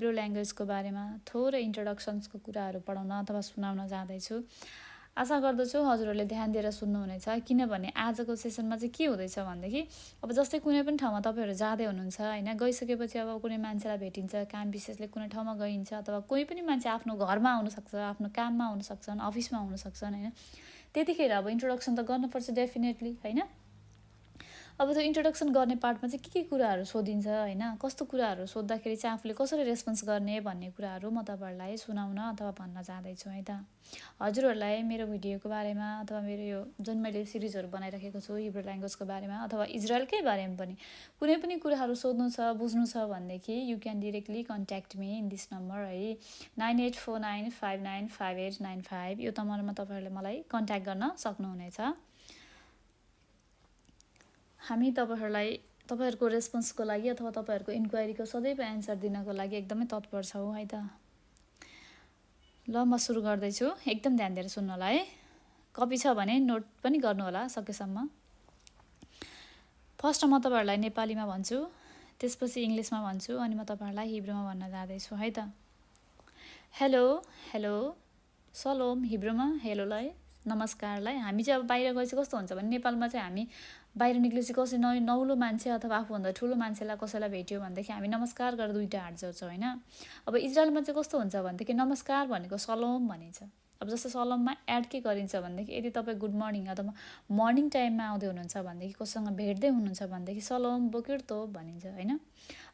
Hebrew ल्याङ्ग्वेजको बारेमा थोरै इन्ट्रोडक्सन्सको कुराहरू पढाउन अथवा सुनाउन जाँदैछु। आशा गर्दछु हजुरहरूले ध्यान दिएर सुन्नुहुनेछ, किनभने आजको सेसनमा चाहिँ के हुँदैछ भनेदेखि अब जस्तै कुनै पनि ठाउँमा तपाईँहरू जाँदै हुनुहुन्छ होइन, गइसकेपछि अब कुनै मान्छेलाई भेटिन्छ, काम विशेषले कुनै ठाउँमा गइन्छ, अथवा कोही पनि मान्छे आफ्नो घरमा आउनसक्छ, आफ्नो काममा आउन सक्छन्, अफिसमा आउन सक्छन् होइन। त्यतिखेर अब इन्ट्रोडक्सन त गर्नुपर्छ डेफिनेटली होइन। अब त्यो इन्ट्रोडक्सन गर्ने पार्टमा चाहिँ के कुराहरू सोधिन्छ होइन, कस्तो कुराहरू सोद्धाखेरि चाहिँ आफूले कसरी रेस्पोन्स गर्ने भन्ने कुराहरू म तपाईँहरूलाई सुनाउन अथवा भन्न चाहँदैछु है त। हजुरहरूलाई मेरो भिडियोको बारेमा अथवा मेरो यो जुन मैले सिरिजहरू बनाइराखेको छु हिब्रू ल्याङ्ग्वेजको बारेमा अथवा इजरायलकै बारेमा पनि कुनै पनि कुराहरू सोध्नु छ, बुझ्नु छ भनेदेखि you can directly contact me in this number है, 9849595895। यो नम्बरमा तपाईँहरूले मलाई कन्ट्याक्ट गर्न सक्नुहुनेछ। हामी तपाईँहरूको रेस्पोन्सको लागि अथवा तपाईँहरूको इन्क्वायरीको सदैव एन्सर दिनको लागि एकदमै तत्पर छौँ है त। ल म सुरु गर्दैछु, एकदम ध्यान दिएर सुन्नु होला है। कपी छ भने नोट पनि गर्नु होला सकेसम्म। फर्स्ट म तपाईँहरूलाई नेपालीमा भन्छु, त्यसपछि इङ्ग्लिसमा भन्छु, अनि म तपाईँहरूलाई हिब्रूमा भन्न जाँदैछु है त। हेलो, हेलो, सलोम हिब्रूमा हेलोलाई, नमस्कारलाई। हामी चाहिँ अब बाहिर गएपछि कस्तो हुन्छ भने नेपालमा चाहिँ हामी बाहिर निक्लेपछि कसै नौलो मान्छे अथवा आफूभन्दा ठुलो मान्छेलाई कसैलाई भेट्यो भनेदेखि हामी नमस्कार गरेर दुईवटा हात जोड्छौँ होइन। अब इजरायलमा चाहिँ कस्तो हुन्छ भनेदेखि नमस्कार भनेको सलोम भनिन्छ। अब जस्तो सलोममा एड के गरिन्छ भनेदेखि यदि तपाईँ गुड मर्निङ अथवा मर्निङ टाइममा आउँदै हुनुहुन्छ भनेदेखि कोसँग भेट्दै हुनुहुन्छ भनेदेखि सलोम बोकिर तोप भनिन्छ होइन।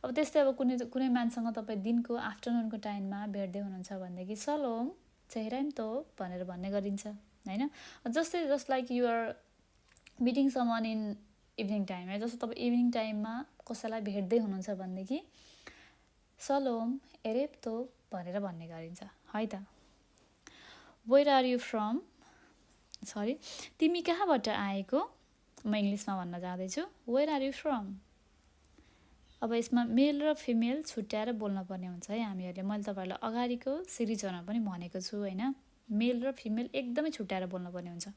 अब त्यस्तै अब कुनै मान्छेसँग तपाईँ दिनको आफ्टरनुनको टाइममा भेट्दै हुनुहुन्छ भनेदेखि सलोम चेहराम तोप भनेर भन्ने गरिन्छ होइन। Just like your meeting someone in evening time है, जस्तो तपाईँ इभिनिङ टाइममा कसैलाई भेट्दै हुनुहुन्छ भनेदेखि सलोम एरेप तोप भनेर भन्ने गरिन्छ है त। वेयर आर यु फ्रम, सरी तिमी कहाँबाट आएको, म इङ्ग्लिसमा भन्न जाँदैछु। Where are you from. अब यसमा मेल र फिमेल छुट्याएर बोल्न पर्ने हुन्छ है हामीहरूले। मैले तपाईँहरूलाई अगाडिको सिरिजहरूमा पनि भनेको छु होइन, मेल र फिमेल एकदमै छुट्याएर बोल्न पर्ने हुन्छ।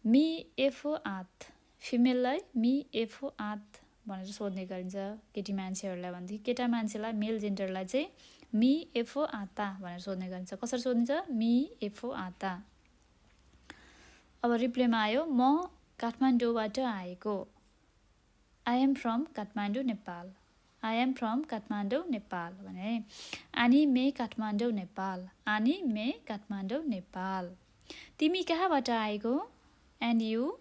मी एफो आत, फिमेललाई मी एफो आत भनेर सोध्ने गरिन्छ केटी मान्छेहरूलाई भनेदेखि, केटा मान्छेलाई मेल जेन्डरलाई चाहिँ मी एफो आता भनेर सोध्ने गरिन्छ। कसरी सोधिन्छ, मी एफो आता। अब रिप्लेमा आयो, म काठमाडौँबाट आएको, I am from Kathmandu Nepal, I am from Kathmandu Nepal भने, आनी मे काठमाडौँ नेपाल, आनी मे काठमाडौँ नेपाल। तिमी कहाँबाट आएको, एन्ड यु,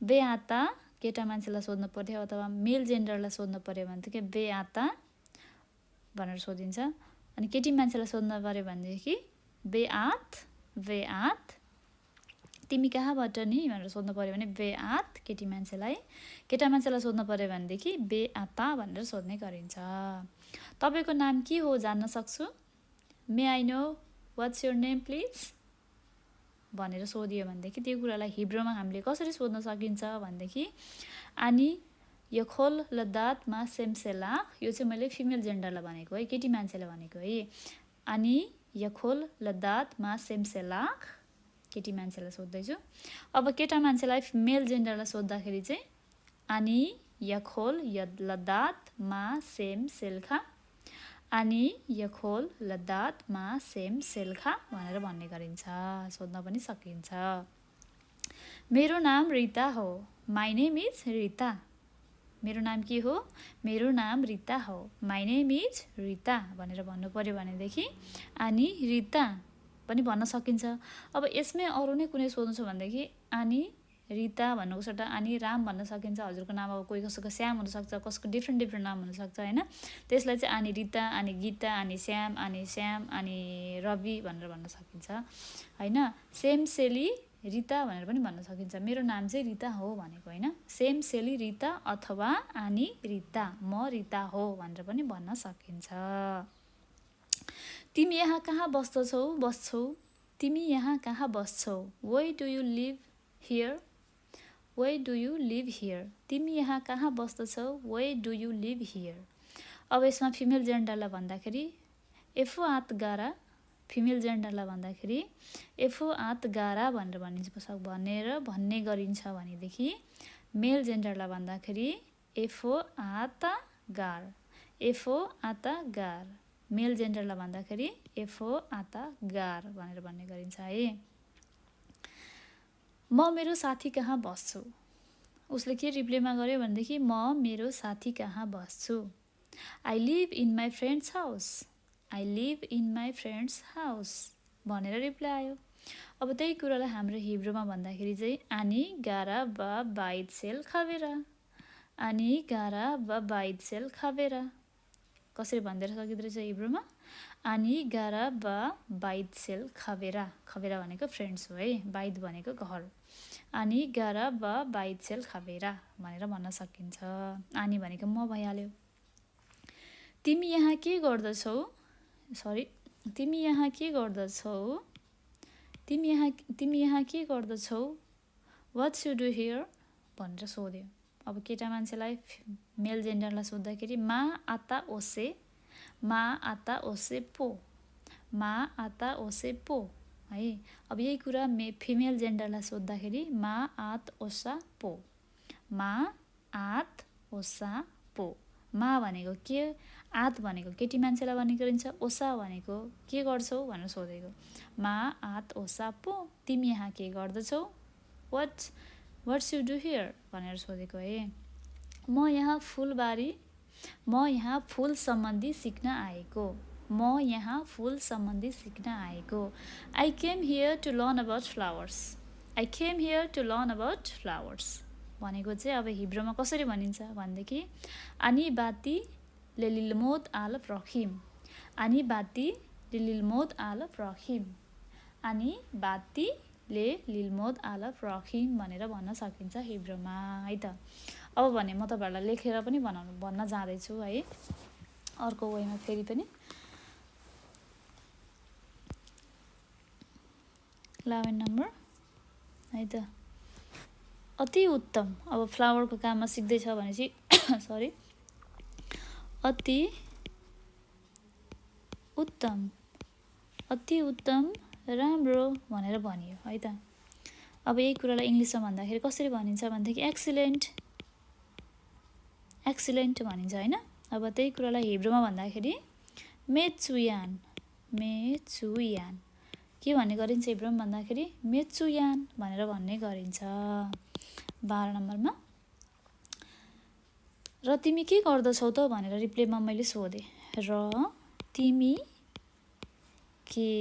बे आता केटा मान्छेलाई सोध्नु पर्थ्यो अथवा मेल जेन्डरलाई सोध्नु पऱ्यो भनेदेखि बे आता भनेर सोधिन्छ। अनि केटी मान्छेलाई सोध्नु पऱ्यो भनेदेखि बे आत, वे आत। तिमी कहाँबाट नि भनेर सोध्नु पऱ्यो भने बे आत केटी मान्छेलाई, केटा मान्छेलाई सोध्नु पऱ्यो भनेदेखि बे आता भनेर सोध्ने गरिन्छ। तपाईँको नाम के हो जान्न सक्छु, may I know what's your name please भनेर सोधियो भनेदेखि त्यो कुरालाई हिब्रूमा हामीले कसरी सोध्न सकिन्छ भनेदेखि आनी यखोल लद्दात मा सेमसेलाख। यो चाहिँ मैले फिमेल जेन्डरलाई भनेको है, केटी मान्छेलाई भनेको है। आनी यखोल लद्दात मा सेमसेलाख केटी मान्छेलाई सोध्दैछु। अब केटा मान्छेलाई मेल जेन्डरलाई सोद्धाखेरि चाहिँ आनी यखोल लद्दात मा सेम सेल्खा, आनी यखोल लद्दात मा सेम सेल्खा भनेर भन्ने गरिन्छ, सोध्न पनि सकिन्छ। मेरो नाम रिता हो, माई नेम इज रिता। मेरो नाम के हो, मेरो नाम रिता हो, माई नेम इज रिता भनेर भन्नु पऱ्यो भनेदेखि आनी रिता पनि भन्न सकिन्छ। अब यसमै अरू नै कुनै सोध्नु छ भनेदेखि आनी रिता भन्नुको सट्टा आनी राम भन्न सकिन्छ। हजुरको नाम अब कोही कसैको श्याम हुनसक्छ, कसैको डिफ्रेन्ट नाम हुनसक्छ होइन। त्यसलाई चाहिँ आनी रिता, आनी गीता, आनी श्याम, आनी रवि भनेर भन्न सकिन्छ होइन। सेम सेली रिता भनेर पनि भन्न सकिन्छ, मेरो नाम चाहिँ रिता हो भनेको होइन। सेम सेली रिता अथवा आनी रिता, म रिता हो भनेर पनि भन्न सकिन्छ। तिमी यहाँ कहाँ बस्छौ, तिमी यहाँ कहाँ बस्छौ, where do you live here, where do you live here. तिमी यहाँ कहाँ बस्दछौ, where do you live here. अब यसमा फिमेल जेन्डरलाई भन्दाखेरि एफो आत गारा, फिमेल जेन्डरलाई भन्दाखेरि एफो आत गारा भनेर भन्ने गरिन्छ भनेदेखि मेल जेन्डरलाई भन्दाखेरि एफो आता गार, एफो आता गार, मेल जेन्डरलाई भन्दाखेरि एफो आता गार भनेर भन्ने गरिन्छ है। म मेरो साथी कहाँ बस्छु। उसले के रिप्लेमा गर्यो भनेदेखि म मेरो साथी कहाँ बस्छु। I live in my friends house. I live in my friends house भनेर रिप्लाई आयो। अब त्यही कुरालाई हाम्रो हिब्रूमा भन्दाखेरि चाहिँ आनी गारा बा बाइद सेल खावेरा। आनी गारा बा बाइद सेल खावेरा कसरी भनिदिएर सकिँदो रहेछ हिब्रूमा आनी गारा बा बाइद सेल खावेरा। खावेरा भनेको फ्रेन्ड्स हो है, बाइद भनेको घर। आनी गारा बा बाइद सेल खावेरा भनेर भन्न सकिन्छ। आनी भनेको म भइहाल्यो। तिमी यहाँ के गर्दछौ। तिमी यहाँ के गर्दछौ। तिमी यहाँ के गर्दछौ। वाट्स यु डु हियर भनेर सोध्यो। अब केटा मान्छेलाई मेल जेन्डरलाई सोद्धाखेरि मा आता ओसे। मा आता ओसे पो। मा आता ओसे पो है। अब यही कुरा फिमेल जेन्डरलाई सोद्धाखेरि मा आत ओसा पो। मा आत ओसा पो। मा भनेको के, आत भनेको केटी मान्छेलाई भन्ने गरिन्छ, ओसा भनेको के गर्छौ भनेर सोधेको। मा आत ओसा पो। तिमी यहाँ के गर्दछौ। वाट्स यु डु हियर भनेर सोधेको है। म यहाँ फुल सम्बन्धी सिक्न आएको। म यहाँ फुल सम्बन्धी सिक्न आएको। I came here to learn about flowers. I came here to learn about flowers भनेको चाहिँ अब हिब्रूमा कसरी भनिन्छ भनेदेखि आनी बाती लेलिलमोद आल प्रखिम। आनी बाती लेलिलमोद आल प्रखिम। आनी बाती ले लिलमोद आल प्रखिम भनेर भन्न सकिन्छ हिब्रूमा है त। अब भने म तपाईँहरूलाई लेखेर पनि भन्न जाँदैछु है अर्को वेमा फेरि पनि। लाइन नम्बर है त। अति उत्तम। अब फ्लावरको काममा सिक्दैछ भने चाहिँ अति उत्तम। अति उत्तम राम्रो भनेर भनियो है त। अब यही कुरालाई इङ्ग्लिसमा भन्दाखेरि कसरी भनिन्छ भनेदेखि एक्सिलेन्ट। एक्सिलेन्ट भनिन्छ होइन। अब त्यही कुरालाई हिब्रूमा भन्दाखेरि मेचुयान। मेचुयान के भन्ने गरिन्छ हिब्रूमा भन्दाखेरि मेचुयान भनेर भन्ने गरिन्छ। 12 नम्बरमा र तिमी के गर्दछौ त भनेर रिप्लेमा मैले सोधेँ। र तिमी के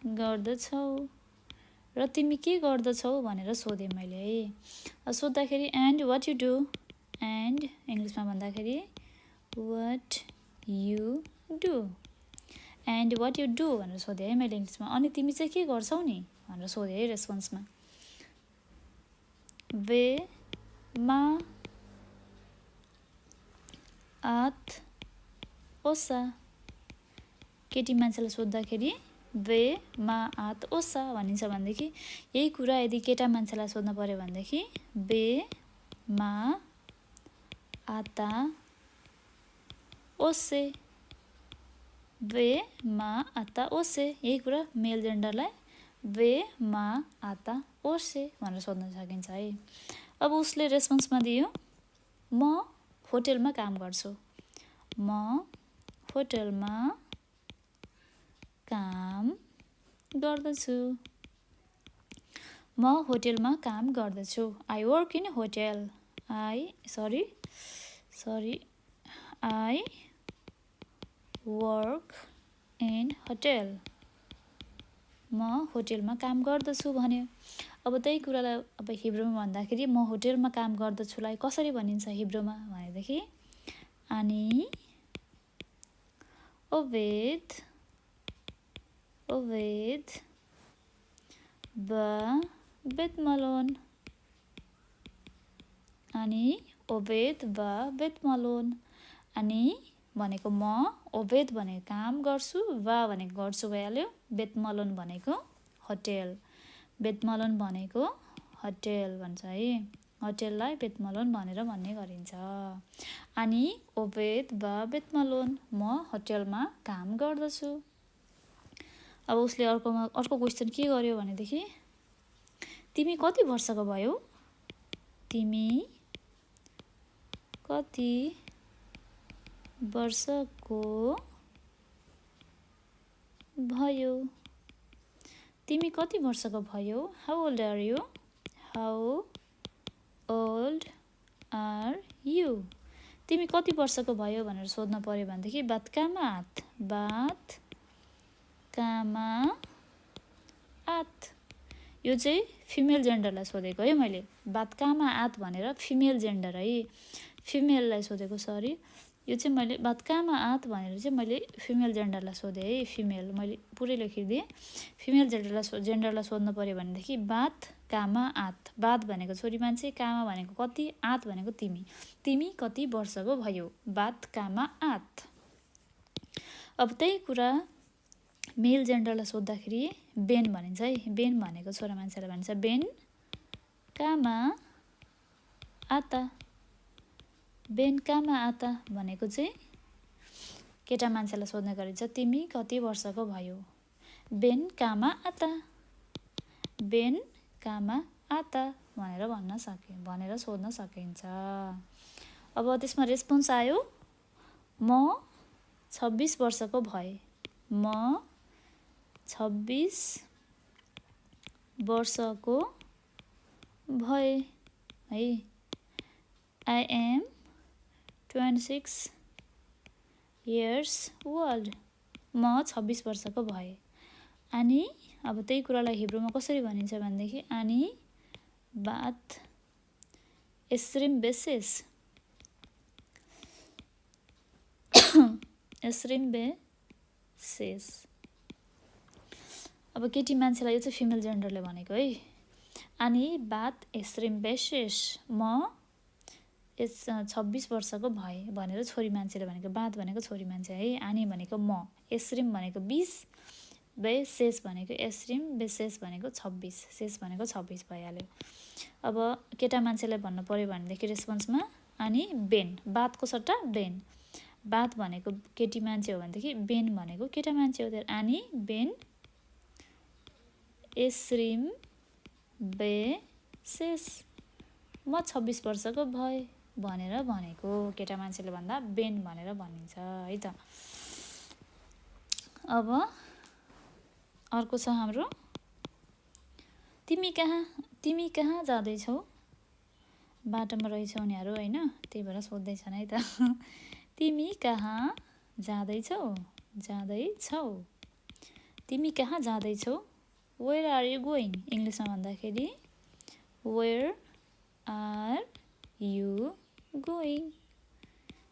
गर्दछौ। र तिमी के गर्दछौ भनेर सोधेँ मैले है। सोद्धाखेरि and what you do. And इङ्ग्लिसमा भन्दाखेरि what you do. And what you do भनेर सोधेँ है मैले इङ्ग्लिसमा। अनि तिमी चाहिँ के गर्छौ नि भनेर सोधेँ है रेस्पोन्समा। वे मा आत ओसा। केटी मान्छेलाई सोद्धाखेरि वे मा आत ओसा भनिन्छ भनेदेखि यही कुरा यदि केटा मान्छेलाई सोध्नु पर्यो भनेदेखि बे मा आता ओसे। वे मा आता ओसे यही कुरा मेल जेन्डरलाई वे मा आता ओसे भनेर सोध्न सकिन्छ है। अब उसले रेस्पोन्समा दियो म होटेलमा काम गर्छु। म होटेलमा काम गर्दछु। म होटेलमा काम गर्दछु। I work in hotel. I work in hotel. म होटेलमा काम गर्दछु भन्यो। अब त्यही कुरालाई अब हिब्रूमा भन्दाखेरि म होटेलमा काम गर्दछुलाई कसरी भनिन्छ हिब्रूमा भनेदेखि आनी ओवेद बा बेत मलोन। आनी ओवेद बा बेत मलोन। आनी भनेको म, ओवेद भनेको काम गर्छु, वा भनेको गर्छु भइहाल्यो, बेत मलोन भनेको होटेल। बेत मलोन भनेको होटेल भन्छ है। होटेललाई बेत मलोन भनेर भन्ने गरिन्छ। आनी ओवेद बा बेत मलोन म होटेलमा काम गर्दछु। अब उसले अर्को क्वेसन के गर्यो भनेदेखि तिमी कति वर्षको भयो। तिमी कति वर्षको तिमी कति वर्षको भयो? How old are you? How old are you? तिमी कति वर्षको भयो भनेर सोध्न पर्यो भनेदेखि बात कामा आत। यो चाहिँ फिमेल जेन्डरलाई सोधेको है मैले। बात कामा आत भनेर फिमेल जेन्डर है, फिमेललाई सोधेको, सरी। यो चाहिँ मैले बात कामा आत भनेर चाहिँ मैले फिमेल जेन्डरलाई सोधेँ है। फिमेल मैले पुरै लेखिदिएँ। फिमेल जेन्डरलाई सोध्नु पर्यो भनेदेखि बात कामा आत। बात भनेको छोरी मान्छे, कामा भनेको कति, आत भनेको तिमी। तिमी कति वर्षको भयो? बात कामा आत। अब त्यही कुरा मेल जेन्डरलाई सोद्धाखेरि बेन भनिन्छ है। बेन भनेको छोरा मान्छेलाई भनिन्छ बेन कामा आता। बेन कामा आता भनेको चाहिँ केटा मान्छेलाई सोध्ने गरिन्छ, तिमी कति वर्षको भयो? बेन कामा आता, बेन कामा आता भनेर सोध्न सकिन्छ। अब त्यसमा रेस्पोन्स आयो, म 26 वर्षको भएँ। म 26 वर्षको भएँ है। I am 26 years old। म 26 वर्षको भएँ। अनि अब त्यही कुरालाई हिब्रूमा कसरी भनिन्छ भनेदेखि अनि बात 20 veces 20 veces। अब केटी मान्छेलाई यो चाहिँ फिमेल जेन्डरले भनेको है। अनि बात 20 veces म 26 वर्षको भएँ भनेर छोरी मान्छेले भनेको। बात भनेको छोरी मान्छे है, आनी भनेको म, 20 भनेको 20, बेसेस भनेको 20 बेसेस भनेको 26, शेष भनेको 26 भइहाल्यो। अब केटा मान्छेलाई भन्नु पर्यो भनेदेखि रेस्पोन्समा अनि बेन, बातको सट्टा बेन। बात भनेको केटी मान्छे हो भनेदेखि बेन भनेको केटा मान्छे हो। त्यहाँ आनी बेन 20 बेसेस म 26 वर्षको भएँ भनेर भनेको। केटा मान्छेले भन्दा बेन भनेर भनिन्छ है त। अब अर्को छ हाम्रो तिमी कहाँ जाँदैछौ? बाटोमा रहेछौ उनीहरू होइन, त्यही भएर सोध्दैछन् है त। तिमी कहाँ जाँदैछौ? तिमी कहाँ जाँदैछौ? Where are you going? इङ्ग्लिसमा भन्दाखेरि वेयर आर यु गोइङ।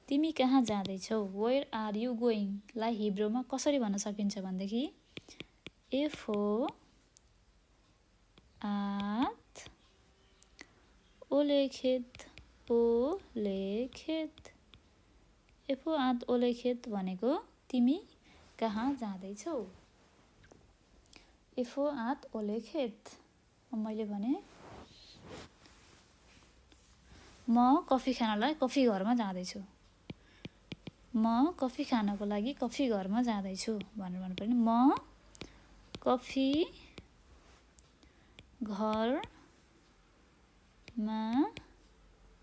तिमी कहाँ जाँदैछौ? वेयर आर यु गोइङ लाई हिब्रूमा कसरी भन्न सकिन्छ भनेदेखि एफो आत ओलेखेत। एफो आत ओलेखेत भनेको तिमी कहाँ जाँदैछौ? एफो आत ओलेखेत। मैले भने म कफी खानलाई कफी घरमा जाँदैछु। म कफी खानको लागि कफी घरमा जाँदैछु भनेर भन्नुपर्ने। म कफी घरमा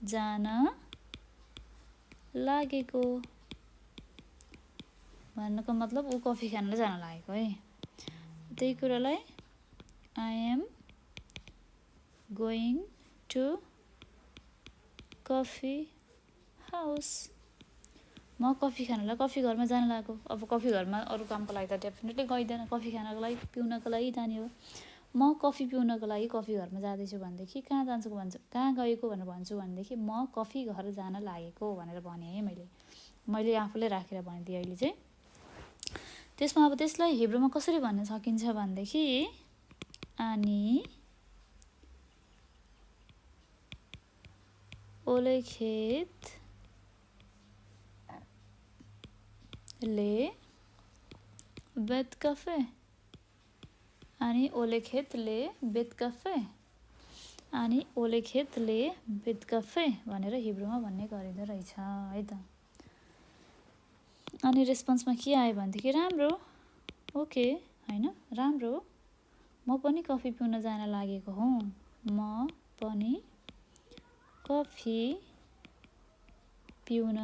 जान लागेको भन्नुको मतलब ऊ कफी खानलाई जान लागेको है। त्यही कुरालाई I am going to coffee house. म कफी खानलाई कफी घरमा जान लागेको। अब कफी घरमा अरू कामको लागि त डेफिनेटली गइँदैन, कफी खानको लागि पिउनको लागि जाने हो। म कफी पिउनको लागि कफी घरमा जाँदैछु भनेदेखि कहाँ जान्छु भन्छु, कहाँ गएको भनेर भन्छु भनेदेखि म कफी घर जान लागेको भनेर भने है। मैले आफूले राखेर भनिदिएँ अहिले चाहिँ। त्यसमा अब त्यसलाई हिब्रूमा कसरी भन्न सकिन्छ भनेदेखि आनी ओलेखेत ले बेत कफे। अनि ओलेखेत ले बेत कफे, अनि ओलेखेत ले बेत कफे भनेर हिब्रूमा भन्ने गरिँदो रहेछ है त। अनि रेस्पोन्समा के आयो भनेदेखि राम्रो, ओके होइन, राम्रो, म पनि कफी पिउन जान लागेको हुँ। म पनि कफी पिउन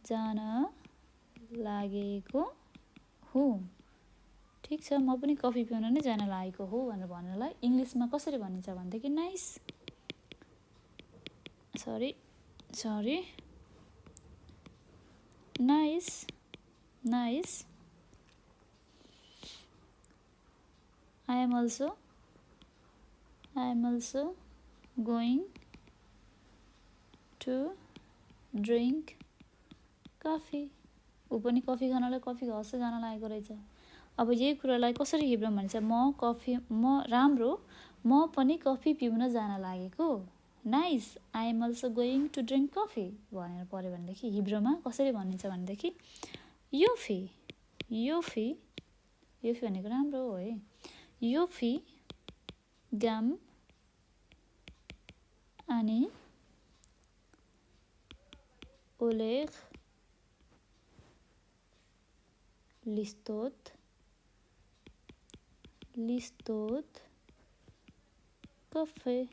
जान लागेको हुँ। ठिक छ, म पनि कफी पिउन नै जान लागेको हो भनेर भन्नलाई इङ्ग्लिसमा कसरी भनिन्छ भनेदेखि nice, sorry nice I am also going to drink coffee. ऊ पनि कफी खानलाई कफी हाउस जान लागेको रहेछ। अब यही कुरालाई कसरी हिब्रूमा भनिन्छ, म पनि कफी पिउन जान लागेको। Nice, I am also going to drink coffee भनेर पऱ्यो भनेदेखि हिब्रूमा कसरी भनिन्छ भनेदेखि योफी भनेको राम्रो हो है। योफी गाम अनि ओलेग लिस्तोत कफे।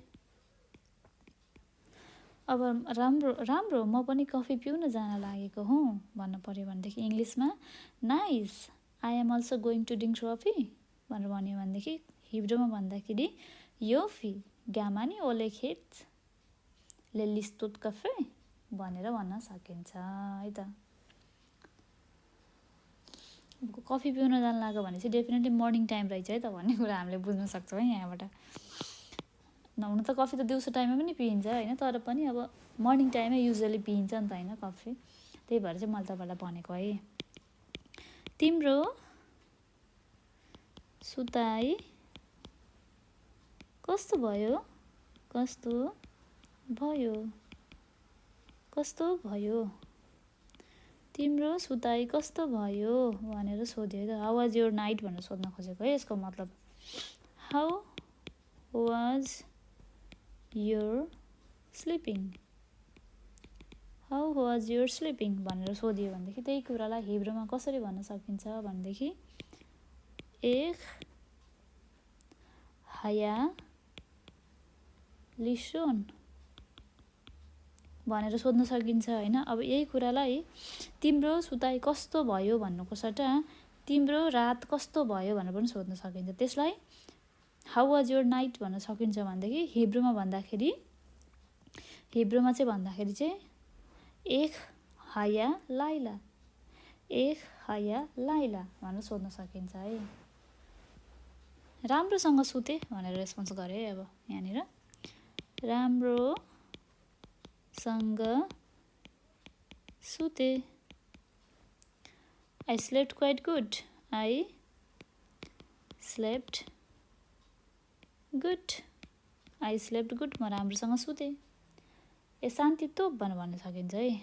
अब राम्रो म पनि कफी पिउन जान लागेको हुँ भन्न पर्यो भनेदेखि इङ्ग्लिसमा nice, I am also going to drink coffee भनेर भन्यो भनेदेखि हिब्रूमा भन्दाखेरि योफी गामानी ओलेखेट लिस्तोत कफे भनेर भन्न सकिन्छ है त। कफी पिउन जान लाग्यो भने चाहिँ डेफिनेटली मर्निङ टाइम रहेछ है त भन्ने कुरा हामीले बुझ्न सक्छौँ है यहाँबाट। हुन त कफी त दिउँसो टाइममा पनि पिइन्छ होइन, तर पनि अब मर्निङ टाइममै युजली पिइन्छ नि त होइन कफी, त्यही भएर चाहिँ मैले तपाईँलाई भनेको है। तिम्रो सुताइ कस्तो भयो तिम्रो सुताइ कस्तो भयो भनेर सोध्यो है त। हाउ वाज योर नाइट भनेर सोध्न खोजेको है। यसको मतलब हाउ वाज योर स्लिपिङ भनेर सोधियो भनेदेखि त्यही कुरालाई हिब्रूमा कसरी भन्न सकिन्छ भनेदेखि एक हया लिसोन भनेर सोध्न सकिन्छ होइन। अब यही कुरालाई तिम्रो सुताइ कस्तो भयो भन्नुको सट्टा तिम्रो रात कस्तो भयो भनेर पनि सोध्न सकिन्छ। त्यसलाई हाउ वाज योर नाइट भन्न सकिन्छ भनेदेखि हिब्रूमा भन्दाखेरि चाहिँ एक हया लाइला भनेर सोध्न सकिन्छ है। राम्रोसँग सुते भनेर रेस्पोन्स गरे है। अब यहाँनिर राम्रोसँग सुते, I slept quite good, म राम्रोसँग सुते। ए शान्ति तोप भनेर भन्न सकिन्छ है।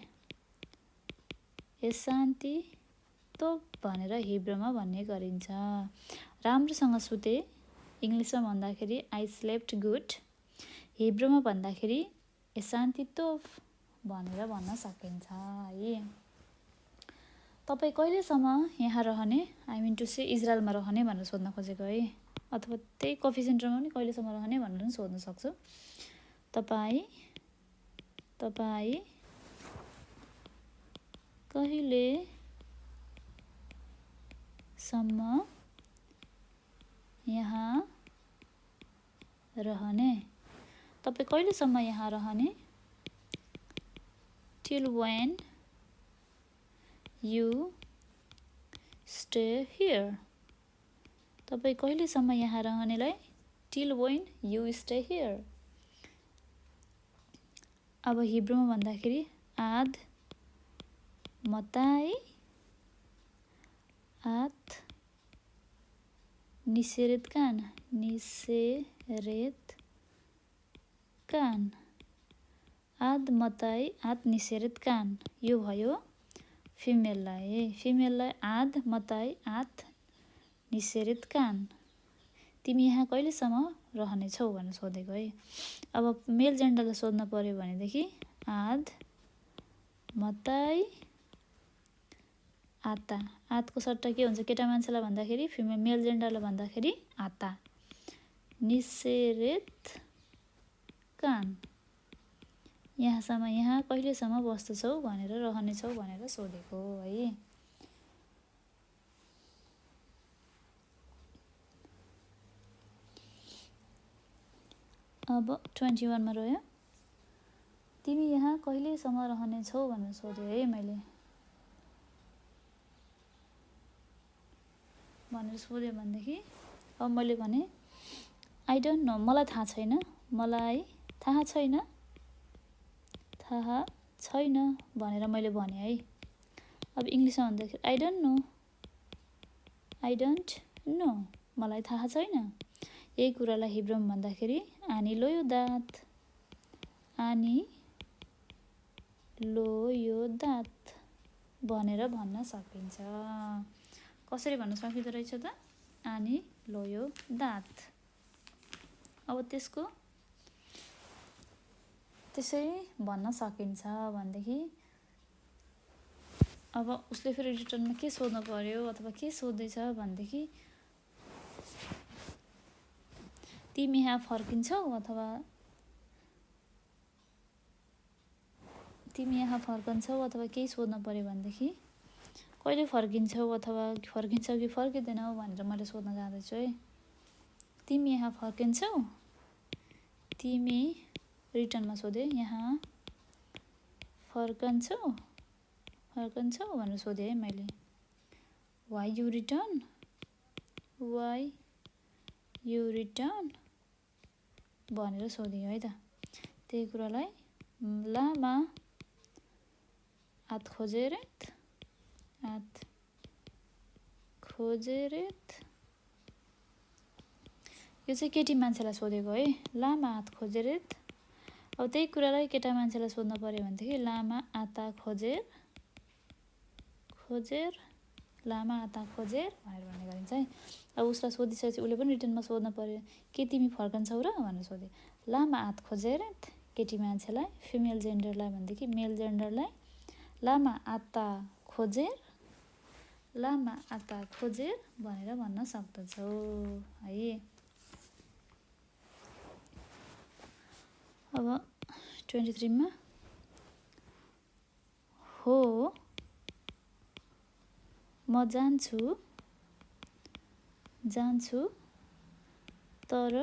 ए शान्ति तोप भनेर हिब्रूमा भन्ने गरिन्छ। राम्रोसँग सुते इङ्ग्लिसमा भन्दाखेरि आई स्लेप्ट गुड, हिब्रूमा भन्दाखेरि ए शान्ति तोप भनेर भन्न सकिन्छ है। तपाईँ कहिलेसम्म यहाँ रहने, आई मिन टु से इजरायलमा रहने भनेर सोध्न खोजेको है। अथवा त्यही कफी सेन्टरमा पनि कहिलेसम्म रहने भनेर पनि सोध्न सक्छु। तपाईँ कहिलेसम्म यहाँ रहने, तपाईँ कहिलेसम्म यहाँ रहने। Till when you stay here, तपाईँ कहिलेसम्म यहाँ रहनेलाई till when you stay here। अब हिब्रूमा भन्दाखेरि आद मताई आत निसेरेत कान आद मताई आत निसेरेत कान, यो भयो फिमेललाई आद मताई आत निसेरेत कान, तिमी यहाँ कहिलेसम्म रहनेछौ भनेर सोधेको है। अब मेल जेन्डरलाई सोध्न पर्यो भनेदेखि आद मताई आता, आतको सट्टा के हुन्छ केटा मान्छेलाई भन्दाखेरि मेल जेन्डरलाई भन्दाखेरि आता, निसेरेत कान, यहाँ कहिलेसम्म बस्दछौ भनेर रहनेछौ भनेर सोधेको है। अब 21 मा रह्यो, तिमी यहाँ कहिलेसम्म रहनेछौ भनेर सोधेँ है मैले। भनेर सोध्यो भनेदेखि अब मैले भने आई डोन्ट नो, मलाई थाहा छैन, मलाई थाहा छैन, थाहा छैन भनेर मैले भने है। अब इङ्ग्लिसमा भन्दाखेरि I don't know, I don't know, मलाई थाहा छैन। यही कुरालाई हिब्रूमा भन्दाखेरि आनी लो यो दात, आनी लो यो दात भनेर भन्न सकिन्छ। कसरी भन्न सकिँदो रहेछ त? आनी लो यो दात। अब त्यसरी भन्न सकिन्छ भनेदेखि अब उसले फेरि रिटर्नमा के सोध्नु पर्यो अथवा के सोध्दैछ भनेदेखि तिमी यहाँ फर्किन्छौ अथवा तिमी यहाँ फर्कन्छौ अथवा केही सोध्नु पर्यो भनेदेखि कहिले फर्किन्छौ अथवा फर्किन्छौ कि फर्किँदैनौ भनेर मैले सोध्न जाँदैछु है। तिमी यहाँ फर्किन्छौ, तिमी रिटर्नमा सोधेँ, यहाँ फर्कन्छौ भनेर सोधेँ है मैले। Why you return, why you return भनेर सोधेँ है त। त्यही कुरालाई लामा आत खोजेरेत, आत खोजेरेत, यो चाहिँ केटी मान्छेलाई सोधेको है, लामा आत खोजेरेत। अब त्यही कुरालाई केटा मान्छेलाई सोध्न पर्यो भनेदेखि लामा आता खोजेर, खोजेर, लामा आता खोजेर भनेर भन्ने गरिन्छ है। अब उसलाई सोधिसकेपछि उसले पनि रिटर्नमा सोध्न पर्यो, के तिमी फर्कन्छौ र भनेर सोधे। लामा आत खोजेरेत केटी मान्छेलाई, फिमेल जेन्डरलाई भनेदेखि मेल जेन्डरलाई लामा आता खोजेर, लामा आता खोजेर भनेर भन्न सक्दछौ है। अब 23 मा हो म जान्छु, जान्छु तर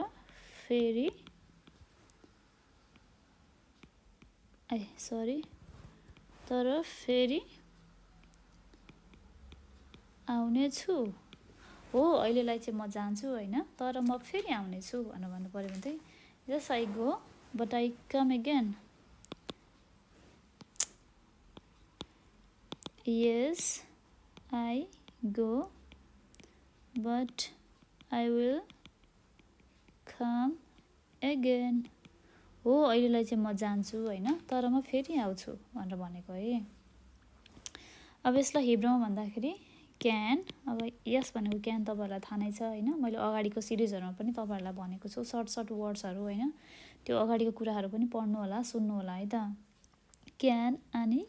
फेरि तर फेरि आउनेछु। हो अहिलेलाई चाहिँ म जान्छु होइन, तर म फेरि आउनेछु भनेर भन्नु पर्यो भने चाहिँ yes I go but I come again, yes I go but I will come again. हो अहिलेलाई चाहिँ म जान्छु होइन, तर म फेरि आउँछु भनेर भनेको है। अब यसलाई हिब्रूमा भन्दाखेरि क्यान, अब यस भनेको क्यान तपाईँहरूलाई थाहा नै छ होइन, मैले अगाडिको सिरिजहरूमा पनि तपाईँहरूलाई भनेको छु, सर्ट वर्ड्सहरू होइन, त्यो अगाडिको कुराहरू पनि पढ्नु होला, सुन्नु होला है त। क्यान आनी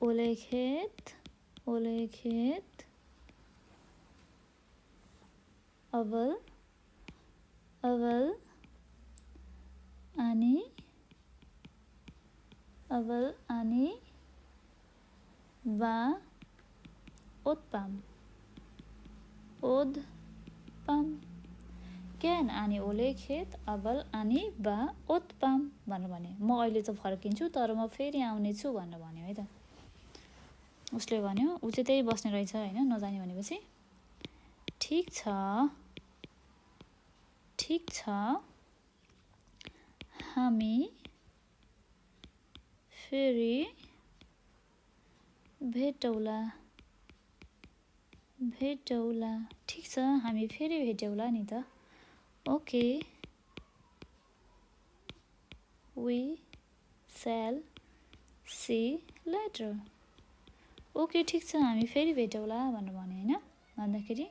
ओलेखेत, अवल आनी वा ओदपाम, क्यान आनी ओलेखेत अवल आनी वा ओदपाम भनेर भने। म अहिले चाहिँ फर्किन्छु तर म फेरि आउनेछु भनेर भन्यो है त। उसले भन्यो, ऊ चाहिँ त्यही बस्ने रहेछ होइन, नजाने भनेपछि ठिक छ हामी फेरि भेटौला, ठिक छ हामी फेरि भेटौला नि त। Okay we shall see later, okay ठिक छ हामी फेरि भेटौला भनेर भने होइन। भन्दाखेरि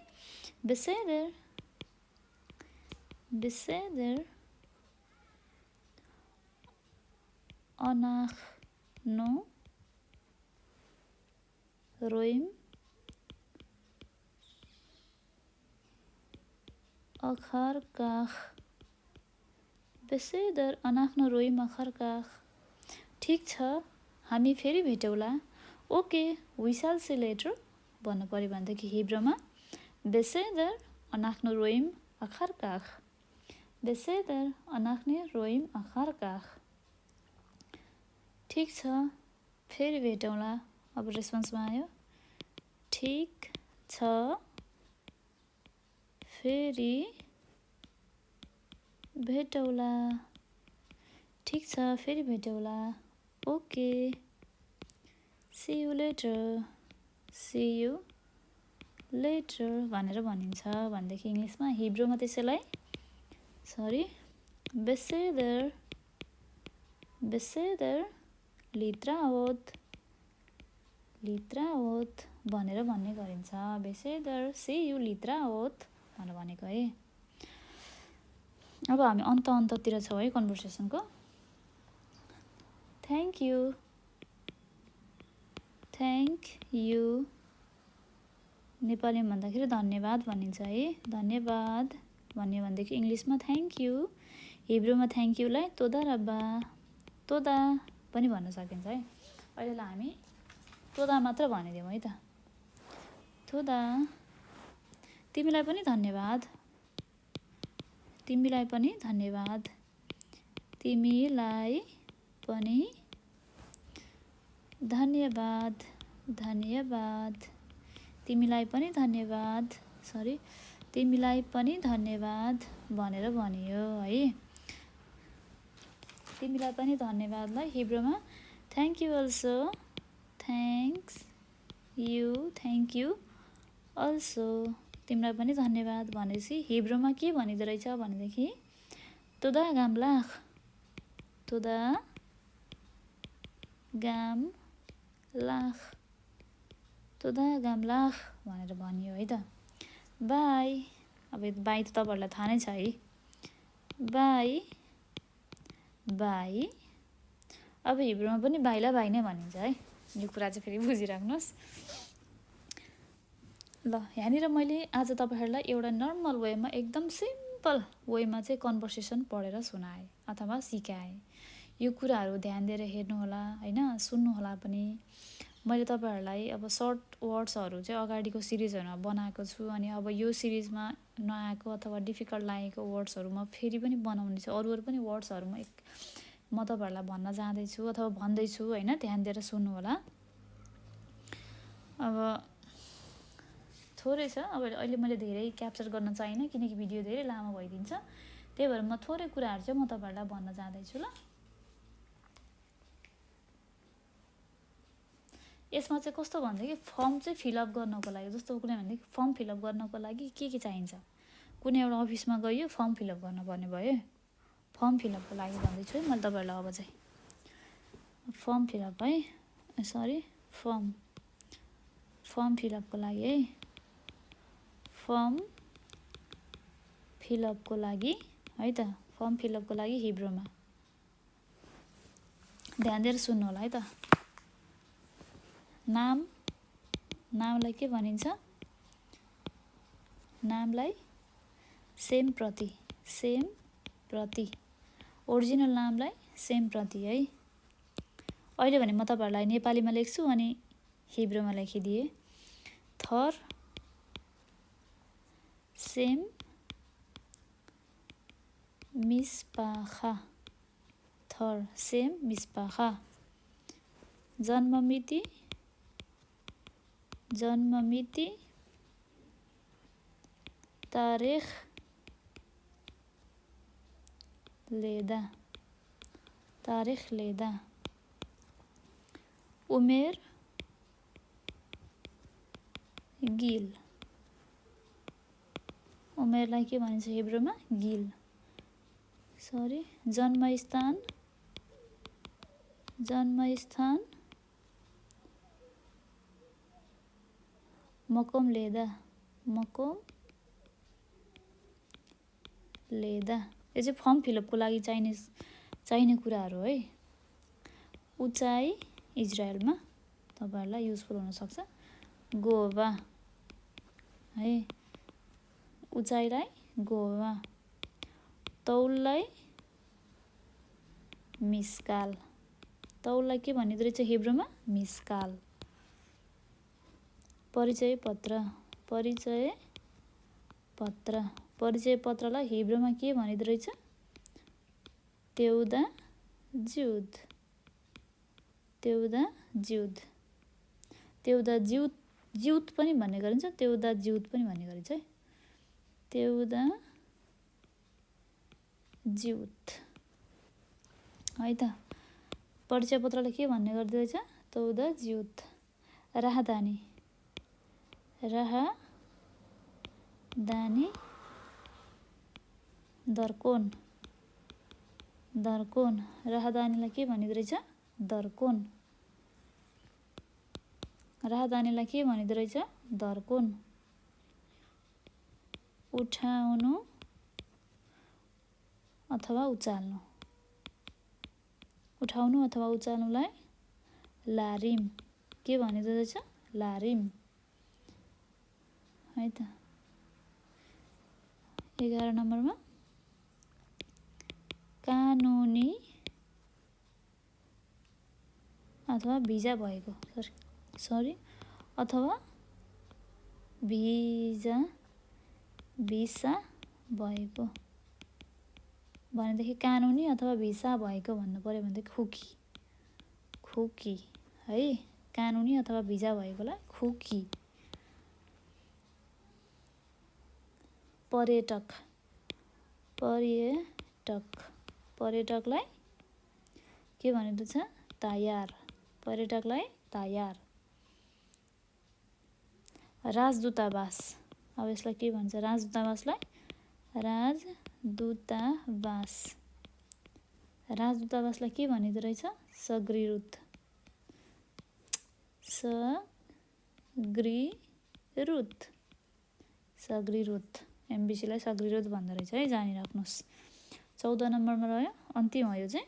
बेसेदर अनाख्नो रोइम अखरकाख, बेसेदर अनाख्नो रोइम अखरकाख, ठिक छ हामी फेरि भेटौला, okay we shall see later भन्नु पर्यो भनेदेखि हिब्रूमा Beseder אנחנו רואים אחר כך. בסדר, אנחנו רואים אחר כך. ठिक छ, फेरि भेटौँला। अब रेस्पोन्समा आयो, ठिक छ, फेरि भेटौँला। ठिक छ, फेरि भेटौँला। Okay, see you later. See you later भनेर भनिन्छ भनेदेखि इङ्ग्लिसमा, हिब्रूमा त्यसैलाई beseder लित्राओत भनेर भन्ने गरिन्छ। beseder सी यु लित्राओत भनेर भनेको है। अब हामी अन्ततिर छौँ है कन्भर्सेसनको। थ्याङ्क यू नेपालीमा भन्दाखेरि धन्यवाद भनिन्छ है। धन्यवाद भन्यो भनेदेखि इङ्ग्लिसमा थ्याङ्क यू। हिब्रूमा थ्याङ्क यूलाई तोदा रब्बा, तोदा पनि भन्न सकिन्छ है। अहिलेलाई हामी तोदा मात्र भनिदिउँ है त। तोदा, तिमीलाई पनि धन्यवाद। तिमीलाई पनि धन्यवाद। तिमीलाई पनि धन्यवाद। धन्यवाद। तिमीलाई पनि धन्यवाद। तिमीलाई पनि धन्यवाद भनेर भनियो है। तिमीलाई पनि धन्यवादलाई हिब्रूमा thank you also. Thanks you also. तिमीलाई पनि धन्यवाद भनेपछि हिब्रूमा के भनिँदो रहेछ भनेदेखि तोदा गामलाख। तोदा गामलाख। तोदा गामलाख भनेर भनियो है त। बाई। अब बाई त तपाईँहरूलाई थाहा नै छ है। बाई। अब हिब्रूमा पनि बाईलाई बाई नै भनिन्छ है। यो कुरा चाहिँ फेरि बुझिराख्नुहोस् ल। यहाँनिर मैले आज तपाईँहरूलाई एउटा नर्मल वेमा, एकदम सिम्पल वेमा चाहिँ कन्भर्सेसन पढेर सुनाएँ अथवा सिकाएँ। यो कुराहरू ध्यान दिएर हेर्नुहोला होइन, सुन्नुहोला पनि। मैले तपाईँहरूलाई अब सर्ट वर्ड्सहरू चाहिँ अगाडिको सिरिजहरूमा बनाएको छु, अनि अब यो सिरिजमा नआएको अथवा डिफिकल्ट लागेको वर्ड्सहरू म फेरि पनि बनाउने छु। अरू पनि वर्ड्सहरू म तपाईँहरूलाई भन्न जाँदैछु अथवा भन्दैछु होइन, ध्यान दिएर सुन्नुहोला। अब थोरै छ, अब अहिले मैले धेरै क्याप्चर गर्न चाहिनँ किनकि भिडियो धेरै लामो भइदिन्छ। त्यही भएर म थोरै कुराहरू चाहिँ म तपाईँहरूलाई भन्न जाँदैछु ल। यसमा चाहिँ कस्तो भन्दाखेरि फर्म चाहिँ फिलअप गर्नको लागि, जस्तो कुनै भनेदेखि फर्म फिलअप गर्नको लागि के चाहिन्छ। कुनै एउटा अफिसमा गयो, फर्म फिलअप गर्नुपर्ने भयो। फर्म फिलअपको लागि भन्दैछु है मैले तपाईँहरूलाई। अब चाहिँ फर्म फिलअप है, फर्म फिलअपको लागि है। फर्म फिलअपको लागि है त। फर्म फिलअपको लागि हिब्रूमा ध्यान दिएर सुन्नु होला है त। नामलाई के भनिन्छ? नामलाई सेम प्रति। ओरिजिनल नामलाई सेम प्रति है। अहिले भने म तपाईँहरूलाई नेपालीमा लेख्छु अनि हिब्रूमा लेखिदिएँ। थर सेम मिस्पाखा। थर सेम मिस्पाखा। जन्ममिति तारिख लेदा। उमेर गिल। उमेरलाई के भनिन्छ हिब्रूमा? गिल। जन्मस्थान मकोम लेदा। यो चाहिँ फर्म फिलअपको लागि चाहिने कुराहरू है। उचाइ इजरायलमा तपाईँहरूलाई युजफुल हुनसक्छ। गोवा है, उचाइलाई गोवा। तौललाई मिस्काल। तौललाई के भनिँदो रहेछ हिब्रूमा? मिस्काल। परिचय पत्र पत्र। परिचय पत्रलाई हिब्रूमा के भनिँदो रहेछ? तेउदा ज्युद। तेउदा ज्युद। तेउदा ज्युद ज्युत पनि भन्ने गरिन्छ, तेउदा ज्युत पनि भन्ने गरिन्छ है। तेउदा ज्युत है त। परिचय पत्रलाई के भन्ने गर्दो रहेछ? तेउदा ज्युत। राहदानी। राहदानी दर्कोन। दर्कोन। राहदानीलाई के भनिँदो रहेछ? दर्कोन। राहदानीलाई के भनिँदो रहेछ? दर्कोन। उठाउनु अथवा उचाल्नु। उठाउनु अथवा उचाल्नुलाई लारिम के भनिँदो रहेछ? लारिम है त। 11 नम्बरमा कानुनी अथवा भिजा भएको अथवा भिसा भएको भनेदेखि कानुनी अथवा भिसा भएको भन्नु पर्यो भनेदेखि खुकी है। कानुनी अथवा भिजा भएकोलाई खुकी। पर्यटक। पर्यटकलाई के भनिँदो छ? तयार। पर्यटकलाई तयार। राजदूतावास। अब यसलाई के भन्छ? राजदूतावासलाई राजदूतावास। राजदूतावासलाई के भनिँदो रहेछ? सग्रीरूत। सग्रीरूत। एमबिसीलाई सग्रीरूत भन्दो रहेछ है, जानिराख्नुहोस्। 14 नम्बरमा रह्यो, अन्तिम हो यो चाहिँ।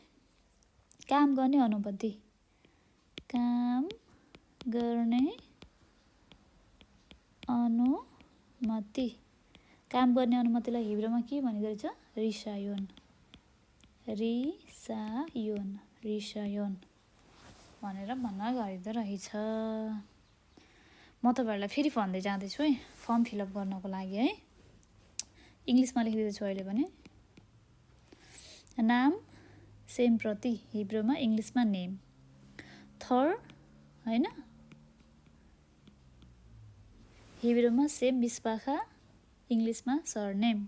काम गर्ने अनुमति। काम गर्ने अनुमति। काम गर्ने अनुमतिलाई हिब्रूमा के भनिँदो रहेछ? रिसायोन। रिसायोन भनेर भन्न गरिँदो रहेछ। म तपाईँहरूलाई फेरि भन्दै जाँदैछु है, फर्म फिलअप गर्नको लागि है। इङ्ग्लिसमा लेखिदिँदैछु अहिले पनि। नाम सेम प्रति हिब्रूमा, इङ्ग्लिसमा नेम। थर होइन, हिब्रूमा सेम बिस्पाखा, इङ्ग्लिसमा सरनेम।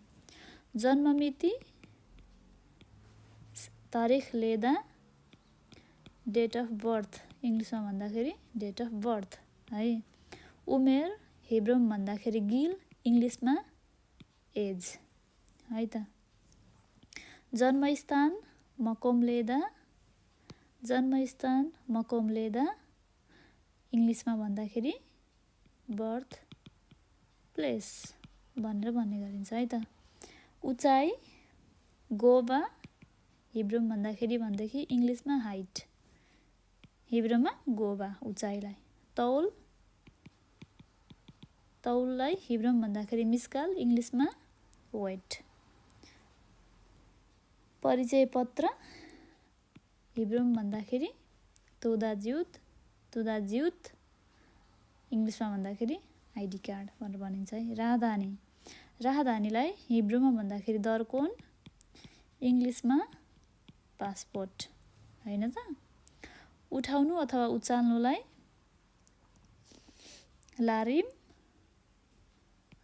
जन्ममिति तारिख लेदा डेट अफ बर्थ, इङ्ग्लिसमा भन्दाखेरि डेट अफ बर्थ है। उमेर हिब्रूमा भन्दाखेरि गिल, इङ्ग्लिसमा एज है त। जन्मस्थान मकोम लेदा, इङ्ग्लिसमा भन्दाखेरि बर्थ प्लेस भनेर भन्ने गरिन्छ है त। उचाइ गोबा, हिब्रूमा भन्दाखेरि इङ्ग्लिसमा हाइट, हिब्रूमा गोबा उचाइलाई। तौललाई हिब्रूमा भन्दाखेरि मिस्काल, इङ्ग्लिसमा वेट। परिचय पत्र हिब्रूमा भन्दाखेरि तेउदा ज्युत, इङ्ग्लिसमा भन्दाखेरि आइडी कार्ड भनेर भनिन्छ है। राहदानीलाई हिब्रूमा भन्दाखेरि दर्कोन, इङ्ग्लिसमा पासपोर्ट होइन त। उठाउनु अथवा उचाल्नुलाई लारिम,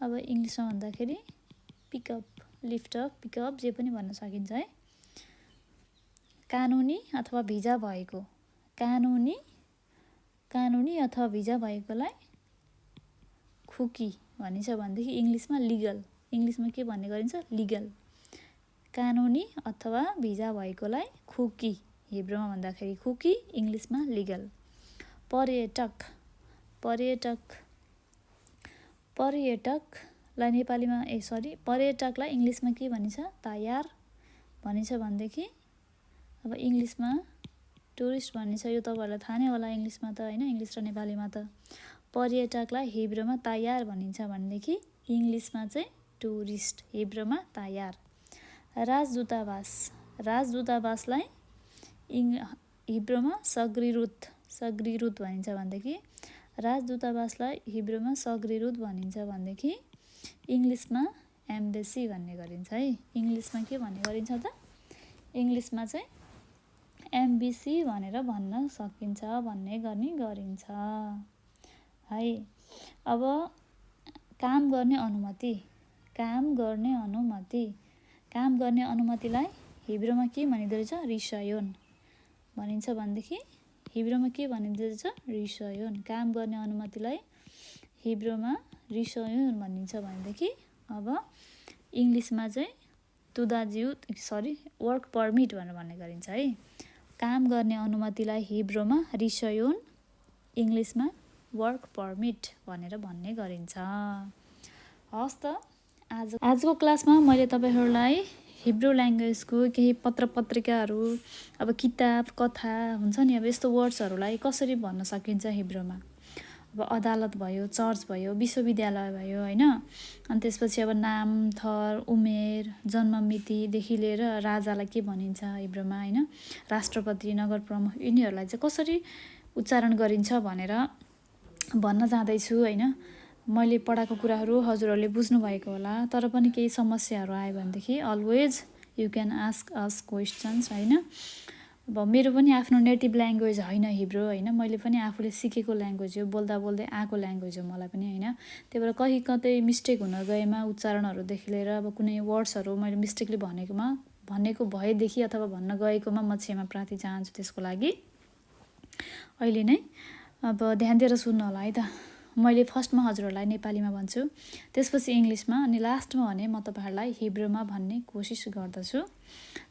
अब इङ्ग्लिसमा भन्दाखेरि पिकअप, लिफ्टअप, पिकअप जे पनि भन्न सकिन्छ है। कानुनी अथवा भिजा भएको। कानुनी अथवा भिजा भएकोलाई खुकी भनिन्छ भनेदेखि इङ्ग्लिसमा लिगल, इङ्ग्लिसमा के भन्ने गरिन्छ? लिगल। कानुनी अथवा भिजा भएकोलाई खुकी, हिब्रूमा भन्दाखेरि खुकी, इङ्ग्लिसमा लिगल। पर्यटकलाई नेपालीमा पर्यटकलाई इङ्ग्लिसमा के भनिन्छ? तयार भनिन्छ भनेदेखि अब इङ्ग्लिसमा टुरिस्ट भनिन्छ। यो तपाईँहरूलाई थाहा नै होला इङ्ग्लिसमा त होइन, इङ्ग्लिस र नेपालीमा त। पर्यटकलाई हिब्रूमा तयार भनिन्छ भनेदेखि इङ्ग्लिसमा चाहिँ टुरिस्ट, हिब्रूमा तयार। राजदूतावासलाई हिब्रूमा सग्रीरूत भनिन्छ भनेदेखि राजदूतावासलाई हिब्रूमा सग्रीरूत भनिन्छ भनेदेखि इङ्ग्लिसमा एम्बेसी भन्ने गरिन्छ है। इङ्ग्लिसमा के भन्ने गरिन्छ त? इङ्ग्लिसमा चाहिँ एमबिसी भनेर भन्न सकिन्छ, भन्ने गर्ने गरिन्छ है। अब काम गर्ने अनुमति, काम गर्ने अनुमति, काम गर्ने अनुमतिलाई हिब्रूमा के भनिँदो रहेछ? रिसयोन भनिन्छ भनेदेखि हिब्रूमा के भनिँदो रहेछ? रिसयोन। काम गर्ने अनुमतिलाई हिब्रूमा रिसयोन भनिन्छ भनेदेखि अब इङ्ग्लिसमा चाहिँ वर्क पर्मिट भनेर भन्ने गरिन्छ है। काम गर्ने अनुमतिलाई हिब्रूमा रिसयोन, इङ्ग्लिसमा वर्क पर्मिट भनेर भन्ने गरिन्छ। हस् त, आजको क्लासमा मैले तपाईँहरूलाई हिब्रू ल्याङ्ग्वेजको केही पत्र पत्रिकाहरू, अब किताब, कथा हुन्छ नि, अब यस्तो वर्ड्सहरूलाई कसरी भन्न सकिन्छ हिब्रूमा। अब अदालत भयो, चर्च भयो, विश्वविद्यालय भयो होइन। अनि त्यसपछि अब नाम, थर, उमेर, जन्ममितिदेखि लिएर राजालाई के भनिन्छ हिब्रूमा होइन, राष्ट्रपति, नगर प्रमुख, यिनीहरूलाई चाहिँ कसरी उच्चारण गरिन्छ भनेर भन्न जाँदैछु होइन। मैले पढाएको कुराहरू हजुरहरूले बुझ्नुभएको होला, तर पनि केही समस्याहरू आयो भनेदेखि always you can ask us questions होइन। अब मेरो पनि आफ्नो नेटिभ ल्याङ्ग्वेज होइन हिब्रू होइन, मैले पनि आफूले सिकेको ल्याङ्ग्वेज हो, बोल्दा बोल्दै आएको ल्याङ्ग्वेज हो मलाई पनि होइन। त्यही भएर कहीँ कतै मिस्टेक हुन गएमा उच्चारणहरूदेखि लिएर अब कुनै वर्ड्सहरू मैले मिस्टेकले भनेको भएदेखि अथवा भन्न गएकोमा म क्षमा प्रार्थी चाहन्छु त्यसको लागि। अहिले नै अब ध्यान दिएर सुन्नु होला है त। मैले फर्स्टमा हजुरहरूलाई नेपालीमा भन्छु, त्यसपछि इङ्ग्लिसमा, अनि लास्टमा भने म तपाईँहरूलाई हिब्रूमा भन्ने कोसिस गर्दछु।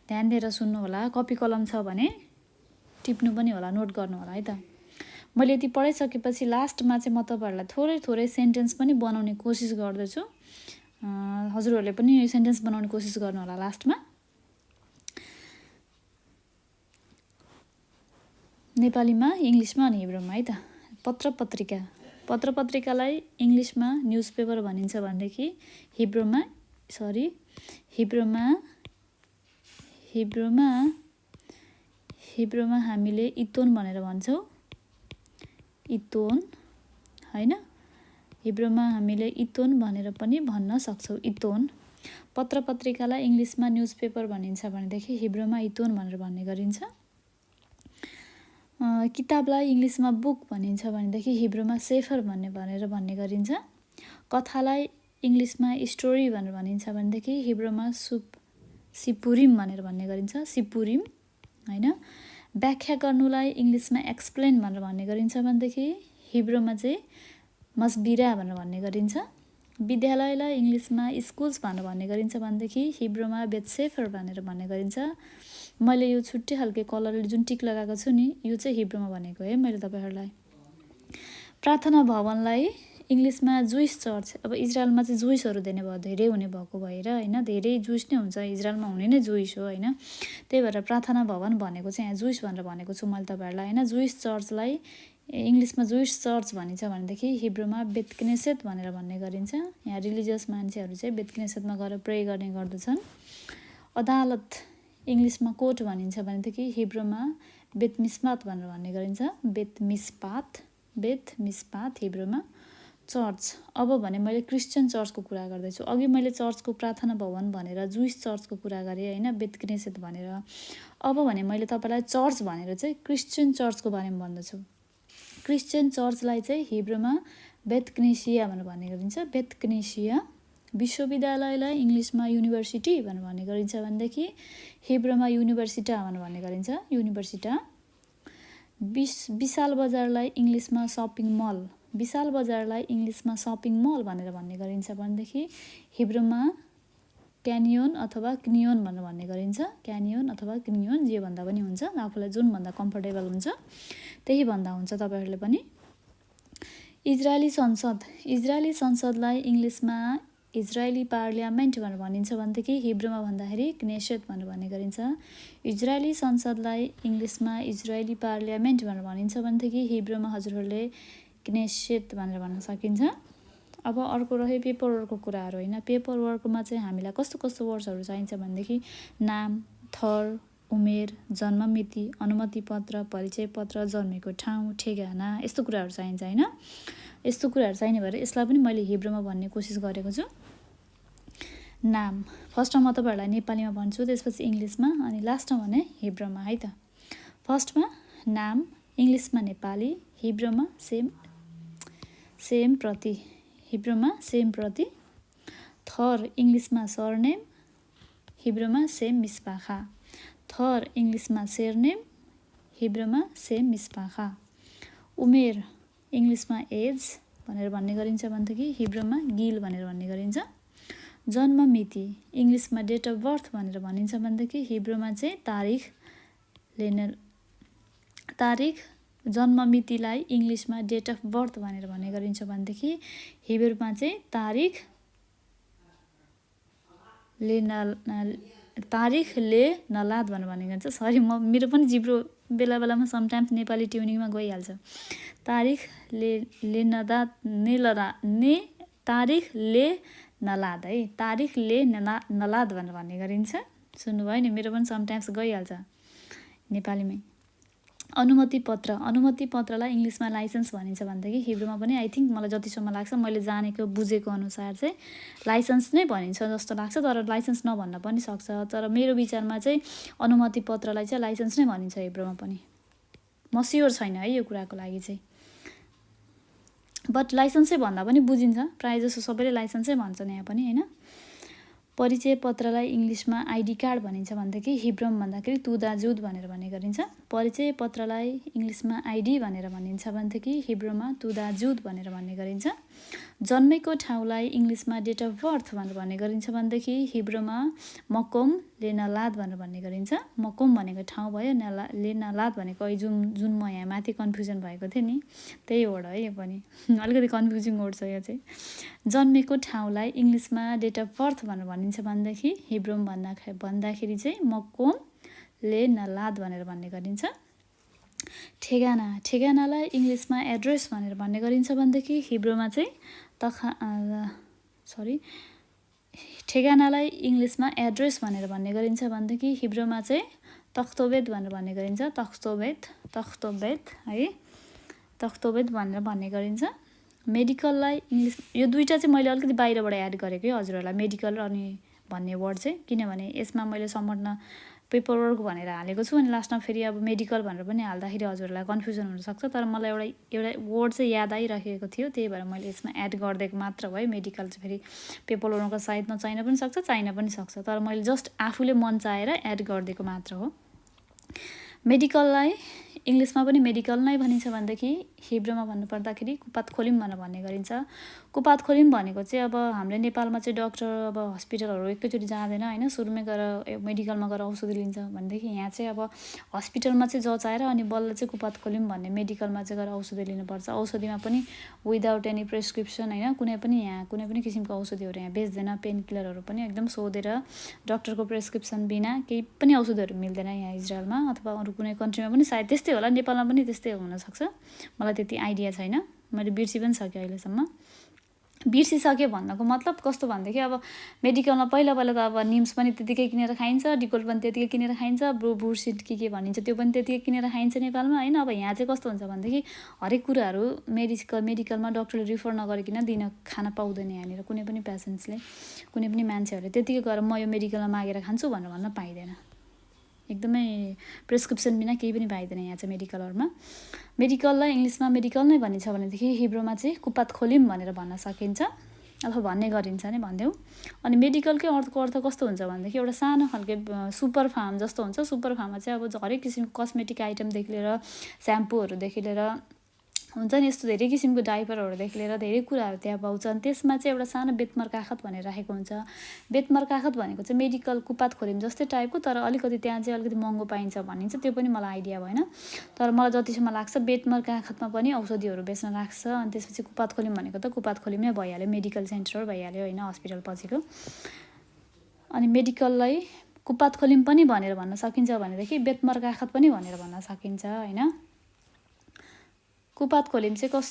ध्यान दिएर सुन्नु होला। कपी कलम छ भने टिप्नु पनि होला, नोट गर्नु होला है त। मैले यति पढाइसकेपछि लास्टमा चाहिँ म तपाईँहरूलाई थोरै थोरै सेन्टेन्स पनि बनाउने कोसिस गर्दछु। हजुरहरूले पनि सेन्टेन्स बनाउने कोसिस गर्नु होला लास्टमा। नेपालीमा, इङ्ग्लिसमा अनि हिब्रूमा है त। पत्र पत्रिका, पत्र पत्रिकालाई इङ्ग्लिसमा न्युज पेपर भनिन्छ भनेदेखि हिब्रूमा हामीले इतोन भनेर भन्छौँ, इतोन होइन। हिब्रूमा हामीले इतोन भनेर पनि भन्न सक्छौँ, इतोन। पत्र पत्रिकालाई इङ्ग्लिसमा न्युज पेपर भनिन्छ भनेदेखि हिब्रूमा इतोन भनेर भन्ने गरिन्छ। किताबलाई इङ्ग्लिसमा बुक भनिन्छ भनेदेखि हिब्रूमा सेफर भनेर भन्ने गरिन्छ। कथालाई इङ्ग्लिसमा स्टोरी भनेर भनिन्छ भनेदेखि हिब्रूमा सिपुरिम भनेर भन्ने गरिन्छ, सिपुरिम होइन। व्याख्या गर्नुलाई इङ्ग्लिसमा एक्सप्लेन भनेर भन्ने गरिन्छ भनेदेखि हिब्रूमा चाहिँ मस्बिरा भनेर भन्ने गरिन्छ। विद्यालयलाई इङ्ग्लिसमा स्कुल्स भनेर भन्ने गरिन्छ भनेदेखि हिब्रूमा बेथसेफर भनेर भन्ने गरिन्छ। मैले यो छुट्टै खालको कलरले जुन टिक लगाएको छु नि, यो चाहिँ हिब्रूमा भनेको है मैले तपाईँहरूलाई। प्रार्थना भवनलाई इङ्ग्लिसमा जुइस चर्च, अब इजरायलमा चाहिँ जुइसहरू धेरै हुने भएको भएर होइन, धेरै जुइस नै हुन्छ, इजरायलमा हुने नै जुइस हो होइन। त्यही भएर प्रार्थना भवन भनेको चाहिँ यहाँ जुइस भनेर भनेको छु मैले तपाईँहरूलाई होइन। जुइस चर्चलाई इङ्ग्लिसमा जुइस चर्च भनिन्छ भनेदेखि हिब्रूमा बेथ क्नेसेत भनेर भन्ने गरिन्छ। यहाँ रिलिजियस मान्छेहरू चाहिँ बेथ क्नेसेतमा गएर प्रे गर्ने गर्दछन्। अदालत इङ्ग्लिसमा कोर्ट भनिन्छ भनेदेखि हिब्रूमा बेथ मिस्पात भनेर भन्ने गरिन्छ, बेथ मिस्पात हिब्रूमा। चर्च, अब भने मैले क्रिस्चियन चर्चको कुरा गर्दैछु। अघि मैले चर्चको प्रार्थना भवन भनेर जुइस चर्चको कुरा गरेँ होइन, बेथ क्नेसेत भनेर। अब भने मैले तपाईँलाई चर्च भनेर चाहिँ क्रिस्चियन चर्चको बारेमा भन्दछु। क्रिस्चियन चर्चलाई चाहिँ हिब्रूमा बेथ क्नेसिया भनेर भन्ने गरिन्छ, बेथ क्नेसिया। विश्वविद्यालयलाई इङ्ग्लिसमा युनिभर्सिटी भनेर भन्ने गरिन्छ भनेदेखि हिब्रूमा युनिभर्सिटा भनेर भन्ने गरिन्छ, युनिभर्सिटा। विशाल बजारलाई इङ्ग्लिसमा सपिङ मल, विशाल बजारलाई इङ्ग्लिसमा सपिङ मल भनेर भन्ने गरिन्छ भनेदेखि हिब्रूमा क्यानियोन अथवा क्नियोन भनेर भन्ने गरिन्छ, क्यानियोन अथवा क्नियोन, जे भन्दा पनि हुन्छ, आफूलाई जुन भन्दा कम्फर्टेबल हुन्छ त्यही भन्दा हुन्छ तपाईँहरूले पनि। इजरायली संसदलाई इङ्ग्लिसमा इजरायली पार्लियामेन्ट भनेर भनिन्छ भनेदेखि हिब्रूमा भन्दाखेरि क्नेसेत भनेर भन्ने गरिन्छ। इजरायली संसदलाई इङ्ग्लिसमा इजरायली पार्लियामेन्ट भनेर भनिन्छ भनेदेखि हिब्रूमा हजुरहरूले क्नेसेत भनेर भन्न सकिन्छ। अब अर्को रह्यो पेपर वर्कको कुराहरू होइन। पेपर वर्कमा चाहिँ हामीलाई कस्तो कस्तो वर्ड्सहरू चाहिन्छ भनेदेखि नाम, थर, उमेर, जन्ममिति, अनुमति पत्र, परिचय पत्र, जन्मेको ठाउँ, ठेगाना, यस्तो कुराहरू चाहिन्छ होइन। यस्तो कुराहरू चाहिने भएर यसलाई पनि मैले हिब्रूमा भन्ने कोसिस गरेको छु। नाम फर्स्टमा म तपाईँहरूलाई नेपालीमा भन्छु, त्यसपछि इङ्ग्लिसमा, अनि लास्टमा भने हिब्रूमा है त। फर्स्टमा नाम, इङ्ग्लिसमा नेपाली, हिब्रूमा सेम प्रति, हिब्रूमा सेम प्रति। थर इङ्ग्लिसमा सरनेम, हिब्रूमा सेम मिसपाखा। थर इङ्ग्लिसमा सेरनेम, हिब्रूमा सेम मिसपाखा। उमेर इङ्ग्लिसमा एज भनेर भन्ने गरिन्छ भनेदेखि हिब्रूमा गिल भनेर भन्ने गरिन्छ। जन्म मिति इङ्ग्लिसमा डेट अफ बर्थ भनेर भनिन्छ भनेदेखि हिब्रूमा चाहिँ तारिख। जन्म मितिलाई इङ्ग्लिसमा डेट अफ बर्थ भनेर भन्ने गरिन्छ भनेदेखि हिब्रूमा चाहिँ तारिख ले नलाद भनेर भन्ने गरिन्छ। सरी, मेरो पनि जिब्रो बेला बेलामा समटाइम्स नेपाली ट्युनिङमा गइहाल्छ। तारिख ले नलाद है, तारिख ले नलाद भनेर भन्ने गरिन्छ। सुन्नुभयो नि, मेरो पनि समटाइम्स गइहाल्छ नेपालीमै। अनुमति पत्रलाई इङ्ग्लिसमा लाइसेन्स भनिन्छ भनेदेखि हिब्रूमा पनि आई थिङ्क मलाई जतिसम्म लाग्छ, मैले जानेको बुझेको अनुसार चाहिँ लाइसेन्स नै भनिन्छ जस्तो लाग्छ, तर लाइसेन्स नभन्न पनि सक्छ। तर मेरो विचारमा चाहिँ अनुमति पत्रलाई चाहिँ लाइसेन्स नै भनिन्छ हिब्रूमा पनि। म स्योर छैन है यो कुराको लागि चाहिँ, बट लाइसेन्सै भन्दा पनि बुझिन्छ। प्रायः जसो सबैले लाइसेन्सै भन्छन् यहाँ पनि होइन। परिचय पत्रलाई इङ्ग्लिसमा आइडी कार्ड भनिन्छ भनेदेखि हिब्रूमा भन्दाखेरि तुदाजुद भनेर भन्ने गरिन्छ। परिचय पत्रलाई इङ्ग्लिसमा आइडी भनेर भनिन्छ भनेदेखि हिब्रूमा तुदाजुद भनेर भन्ने गरिन्छ। जन्मेको ठाउँलाई इङ्ग्लिसमा डेट अफ बर्थ भनेर भन्ने गरिन्छ भनेदेखि हिब्रूमा मकोम लेनलाद भनेर भन्ने गरिन्छ। मकोम भनेको ठाउँ भयो, लेनलाद भनेको जुन म यहाँ माथि कन्फ्युजन भएको थियो नि, त्यही वर्ड है यो पनि। अलिकति कन्फ्युजिङ वर्ड छ यो चाहिँ। जन्मेको ठाउँलाई इङ्ग्लिसमा डेट अफ बर्थ भनेर भनिन्छ भनेदेखि हिब्रूमा भन्दाखेरि चाहिँ मकोम लेनलाद भनेर भन्ने गरिन्छ। ठेगानालाई इङ्ग्लिसमा एड्रेस भनेर भन्ने गरिन्छ भनेदेखि हिब्रूमा चाहिँ ठेगानालाई इङ्ग्लिसमा एड्रेस भनेर भन्ने गरिन्छ भनेदेखि हिब्रूमा चाहिँ तख्तोबेत भनेर भन्ने गरिन्छ। तख्तोबेत है, तख्तोबेत भनेर भन्ने गरिन्छ। मेडिकललाई इङ्ग्लिस, यो दुईवटा चाहिँ मैले अलिकति बाहिरबाट एड गरेको है हजुरहरूलाई, मेडिकल अनि भन्ने वर्ड चाहिँ, किनभने यसमा मैले सम्पूर्ण पेपर वर्क भनेर हालेको छु, अनि लास्टमा फेरि अब मेडिकल भनेर पनि हाल्दाखेरि हजुरहरूलाई कन्फ्युजन हुनसक्छ। तर मलाई एउटा वर्ड चाहिँ याद आइरहेको थियो, त्यही भएर मैले यसमा एड गरिदिएको मात्र भयो। मेडिकल चाहिँ फेरि पेपर वर्कको सायद नचाहिन पनि सक्छ, चाहिन पनि सक्छ, तर मैले जस्ट आफूले मन चाहेर एड गरिदिएको मात्र हो। मेडिकललाई इङ्ग्लिसमा पनि मेडिकल नै भनिन्छ भनेदेखि हिब्रूमा भन्नुपर्दाखेरि कुपात खोलिम भनेर भन्ने गरिन्छ। कुपात खोलिम भनेको चाहिँ अब हाम्रो नेपालमा चाहिँ डक्टर अब हस्पिटलहरू एकैचोटि जाँदैन होइन, सुरुमै गएर मेडिकलमा गएर औषधि लिन्छ भनेदेखि यहाँ चाहिँ अब हस्पिटलमा चाहिँ जचाएर अनि बल्ल चाहिँ कुपात खोलिम भन्ने मेडिकलमा चाहिँ गएर औषधि लिनुपर्छ। औषधिमा पनि विदाउट एनी प्रेस्क्रिप्सन होइन, कुनै पनि किसिमको औषधिहरू यहाँ बेच्दैन। पेन किलरहरू पनि एकदम सोधेर डक्टरको प्रेस्क्रिप्सन बिना केही पनि औषधिहरू मिल्दैन यहाँ इजरायलमा, अथवा अरू कुनै कन्ट्रीमा पनि सायद त्यस्तै होला, नेपालमा पनि त्यस्तै हुनसक्छ, मलाई त्यति आइडिया छैन, मैले बिर्सि पनि सकेँ अहिलेसम्म। बिर्सिसक्यो भन्नको मतलब कस्तो भनेदेखि अब मेडिकलमा पहिला त अब निम्स पनि त्यतिकै किनेर खाइन्छ, डिकोल पनि त्यतिकै किनेर खाइन्छ, बुर्सिट के भनिन्छ त्यो पनि त्यतिकै किनेर खाइन्छ नेपालमा होइन। अब यहाँ चाहिँ कस्तो हुन्छ भनेदेखि हरेक कुराहरू मेडिकलमा डक्टरले रिफर नगरिकन खान पाउँदैन यहाँनिर कुनै पनि पेसेन्ट्सले, कुनै पनि मान्छेहरूले त्यतिकै गएर म यो मेडिकलमा मागेर खान्छु भनेर भन्न पाइँदैन। एकदमै प्रेस्क्रिप्सन बिना केही पनि पाइँदैन यहाँ चाहिँ मेडिकलहरूमा। मेडिकललाई इङ्ग्लिसमा मेडिकल नै भनिन्छ भनेदेखि हिब्रूमा चाहिँ कुपात खोलिम भनेर भन्न सकिन्छ अथवा भन्ने गरिन्छ नै भनिदेऊ। अनि मेडिकलकै अर्थ कस्तो हुन्छ भनेदेखि एउटा सानो खालको सुपर फार्म जस्तो हुन्छ। सुपर फार्ममा चाहिँ अब हरेक किसिमको कस्मेटिक आइटमदेखि लिएर स्याम्पूहरूदेखि लिएर हुन्छ नि, यस्तो धेरै किसिमको डाइपरहरूदेखि लिएर धेरै कुराहरू त्यहाँ पाउँछन्। त्यसमा चाहिँ एउटा सानो बेतमर काखत भनेर राखेको हुन्छ। बेतमर काखत भनेको चाहिँ मेडिकल कुपात खोलिम जस्तै टाइपको, तर अलिकति त्यहाँ चाहिँ अलिकति महँगो पाइन्छ भनिन्छ, त्यो पनि मलाई आइडिया भएन। तर मलाई जतिसम्म लाग्छ बेतमर काखतमा पनि औषधिहरू बेच्न लाग्छ। अनि त्यसपछि कुपात खोलिम भनेको त कुपात खोलिम नै भइहाल्यो, मेडिकल सेन्टर भइहाल्यो होइन, हस्पिटल पछिको। अनि मेडिकललाई कुपात खोलिम पनि भनेर भन्न सकिन्छ भनेदेखि बेतमर काखत पनि भनेर भन्न सकिन्छ होइन। कुपात खोलिम चाहिँ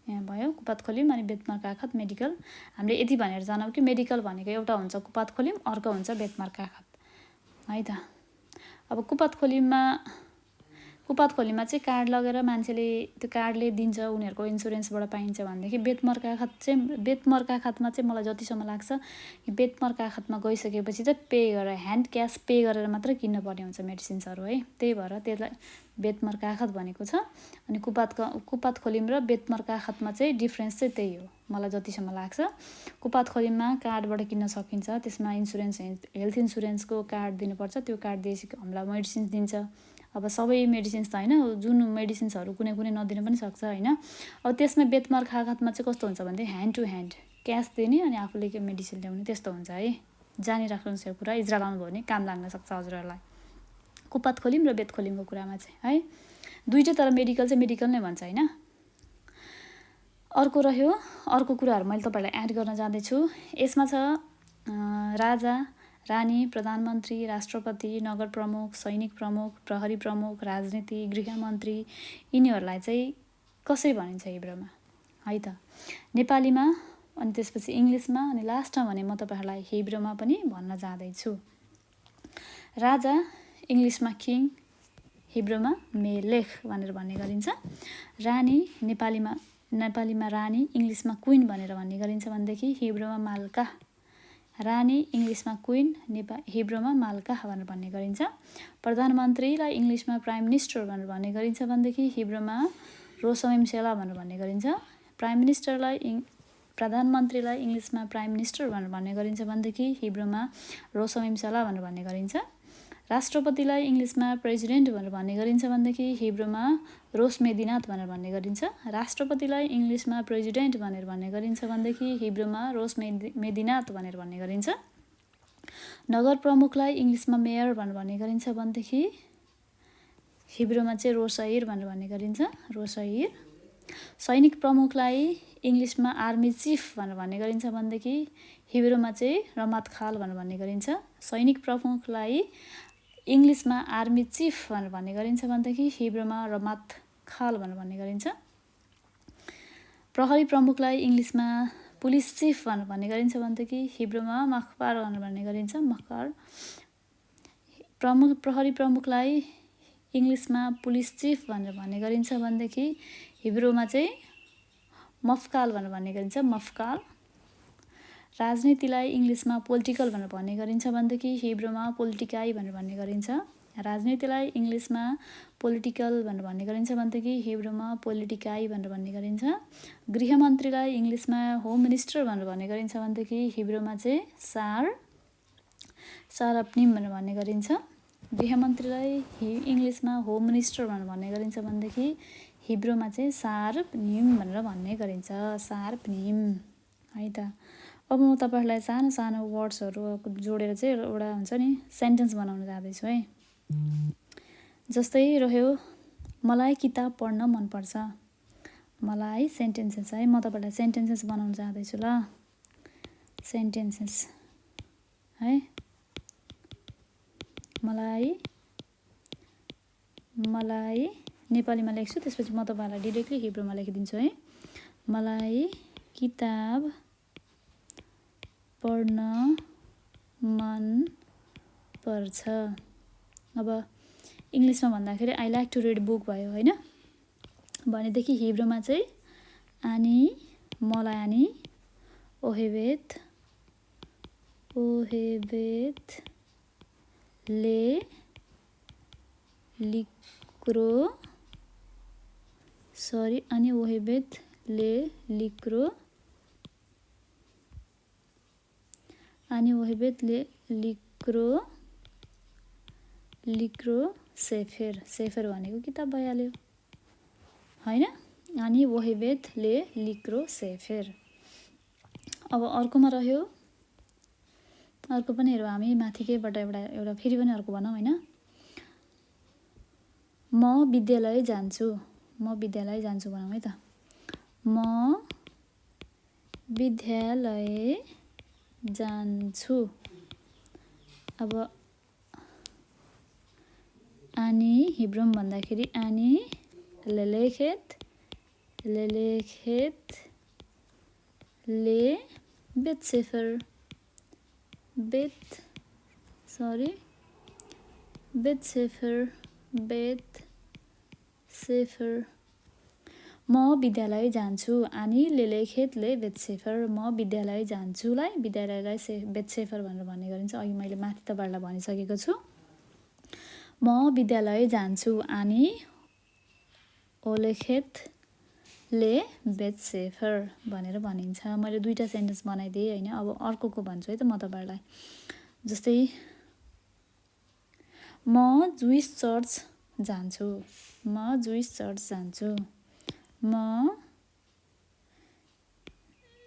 यहाँ भयो कुपात खोलिम अनि बेतमर काखत मेडिकल। हामीले यति भनेर जानौँ कि मेडिकल भनेको एउटा हुन्छ कुपात खोलिम, अर्को हुन्छ बेतमर काखत है त। अब कुपात खोलिममा कुपातखोलीमा चाहिँ कार्ड लगेर मान्छेले त्यो कार्डले दिन्छ, उनीहरूको इन्सुरेन्सबाट पाइन्छ भनेदेखि बेतमर्का खातमा चाहिँ मलाई जतिसम्म लाग्छ कि बेतमर्का खातमा गइसकेपछि चाहिँ पे गरेर ह्यान्ड क्यास पे गरेर मात्र किन्न पर्ने हुन्छ मेडिसिन्सहरू है। त्यही भएर त्यसलाई बेतमर्का खात भनेको छ। अनि कुपातखोलीम र बेतमर्का खातमा चाहिँ डिफ्रेन्स चाहिँ त्यही हो मलाई जतिसम्म लाग्छ। कुपातखोलीमा कार्डबाट किन्न सकिन्छ, त्यसमा इन्सुरेन्स हेल्थ इन्सुरेन्सको कार्ड दिनुपर्छ, त्यो कार्ड दिएपछि हामीलाई मेडिसिन्स दिन्छ। अब सबै मेडिसिन्स त होइन, जुन मेडिसिन्सहरू कुनै कुनै नदिन पनि सक्छ होइन। अब त्यसमा बेतमर्का खातमा चाहिँ कस्तो हुन्छ भने ह्यान्ड टु ह्यान्ड क्यास दिने अनि आफूले के मेडिसिन ल्याउने त्यस्तो हुन्छ है। जानिराख्नुहोस् यो कुरा, इजरा लाउनु भयो भने काम लाग्न सक्छ हजुरहरूलाई कुपातखोलीम र बेतखोलीमको कुरामा चाहिँ है। दुइटै तर मेडिकल चाहिँ मेडिकल नै भन्छ होइन। अर्को कुराहरू मैले तपाईँहरूलाई एड गर्न जाँदैछु। यसमा छ राजा, रानी, प्रधानमन्त्री, राष्ट्रपति, नगर प्रमुख, सैनिक प्रमुख, प्रहरी प्रमुख, राजनीति, गृहमन्त्री, यिनीहरूलाई चाहिँ कसरी भनिन्छ हिब्रूमा है त, नेपालीमा अनि त्यसपछि इङ्ग्लिसमा अनि लास्टमा भने म तपाईँहरूलाई हिब्रूमा पनि भन्न जाँदैछु। राजा इङ्ग्लिसमा किङ, हिब्रूमा मेलेख भनेर भन्ने गरिन्छ। रानी नेपालीमा रानी, इङ्ग्लिसमा क्विन भनेर भन्ने गरिन्छ भनेदेखि हिब्रूमा माल्का। रानी इङ्ग्लिसमा क्विन, हिब्रूमा माल्का भनेर भन्ने गरिन्छ। प्रधानमन्त्रीलाई इङ्ग्लिसमा प्राइम मिनिस्टर भनेर भन्ने गरिन्छ भनेदेखि हिब्रूमा रोसमेमसेला भनेर भन्ने गरिन्छ। प्रधानमन्त्रीलाई इङ्ग्लिसमा प्राइम मिनिस्टर भनेर भन्ने गरिन्छ भनेदेखि हिब्रूमा रोसमेमसेला भनेर भन्ने गरिन्छ। राष्ट्रपतिलाई इङ्ग्लिसमा प्रेसिडेन्ट भनेर भन्ने गरिन्छ भनेदेखि हिब्रूमा रोसमेदिनाथ भनेर भन्ने गरिन्छ। राष्ट्रपतिलाई इङ्ग्लिसमा प्रेसिडेन्ट भनेर भन्ने गरिन्छ भनेदेखि हिब्रूमा रोसमेदिनाथ भनेर भन्ने गरिन्छ। नगर प्रमुखलाई इङ्ग्लिसमा मेयर भनेर भन्ने गरिन्छ भनेदेखि हिब्रूमा चाहिँ रोसैर भनेर भन्ने गरिन्छ, रोसैर। सैनिक प्रमुखलाई इङ्ग्लिसमा आर्मी चिफ भनेर भन्ने गरिन्छ भनेदेखि हिब्रूमा चाहिँ रमात खाल भनेर भन्ने गरिन्छ। सैनिक प्रमुखलाई इङ्ग्लिसमा आर्मी चिफ भनेर भन्ने गरिन्छ भनेदेखि हिब्रूमा रमात खाल भनेर भन्ने गरिन्छ। प्रहरी प्रमुखलाई इङ्ग्लिसमा पुलिस चिफ भनेर भन्ने गरिन्छ भनेदेखि हिब्रूमा मखबार भनेर भन्ने गरिन्छ, मखबार। प्रहरी प्रमुखलाई इङ्ग्लिसमा पुलिस चिफ भनेर भन्ने गरिन्छ भनेदेखि हिब्रूमा चाहिँ मफकाल भनेर भन्ने गरिन्छ, मफकाल। राजनीतिलाई इङ्ग्लिसमा पोलिटिकल भनेर भन्ने गरिन्छ भनेदेखि हिब्रूमा पोलिटिकाई भनेर भन्ने गरिन्छ। राजनीतिलाई इङ्ग्लिसमा पोलिटिकल भनेर भन्ने गरिन्छ भनेदेखि हिब्रूमा पोलिटिकाई भनेर भन्ने गरिन्छ। गृहमन्त्रीलाई इङ्ग्लिसमा होम मिनिस्टर भनेर भन्ने गरिन्छ भनेदेखि हिब्रूमा चाहिँ सारपनिम भनेर भन्ने गरिन्छ। गृहमन्त्रीलाई इङ्ग्लिसमा होम मिनिस्टर भनेर भन्ने गरिन्छ भनेदेखि हिब्रूमा चाहिँ सारपनिम भनेर भन्ने गरिन्छ, सारपनिम है त। अब म तपाईँहरूलाई सानो सानो वर्ड्सहरू जोडेर चाहिँ एउटा हुन्छ नि सेन्टेन्स बनाउन जाँदैछु है। जस्तै रह्यो मलाई किताब पढ्न मनपर्छ, मलाई सेन्टेन्सेस है। म तपाईँहरूलाई सेन्टेन्सेस बनाउन जाँदैछु ल, सेन्टेन्सेस है। मलाई नेपालीमा लेख्छु, त्यसपछि म तपाईँहरूलाई डिरेक्टली हिब्रूमा लेखिदिन्छु है। मलाई किताब पढ्न मन पर्छ। अब इङ्ग्लिसमा भन्दाखेरि I like to read book भयो होइन। भनेदेखि हिब्रूमा चाहिँ मलाई आनी ओहेबेत ले लिक्रो अनि ओहेबेत ले लिक्रो अनि ओहेबेत ले लिक्रो सेफेर भनेको किताब भइहाल्यो होइन। अनि ओहेबेत ले लिक्रो सेफेर। अब अर्कोमा रह्यो, अर्को पनि हेरौँ हामी माथिकैबाट एउटा फेरि पनि अर्को भनौँ होइन। म विद्यालय जान्छु भनौँ है त। म विद्यालय जान्छु। अब आनी हिब्रूमा भन्दाखेरि आनी लेलेखेत ले बेत सेफर सेफर म विद्यालय जान्छु अनि लेलेखेतले बेतसेफर म विद्यालय जान्छुलाई विद्यालयलाई बेतसेफर भनेर भन्ने गरिन्छ। अघि मैले माथि तपाईँहरूलाई भनिसकेको छु। म विद्यालय जान्छु अनि ओलेखेतले बेतसेफर भनेर भनिन्छ। मैले दुईवटा सेन्टेन्स बनाइदिएँ होइन। अब अर्को भन्छु है त म तपाईँहरूलाई। जस्तै म जुइस चर्च जान्छु। म जुइस चर्च जान्छु। म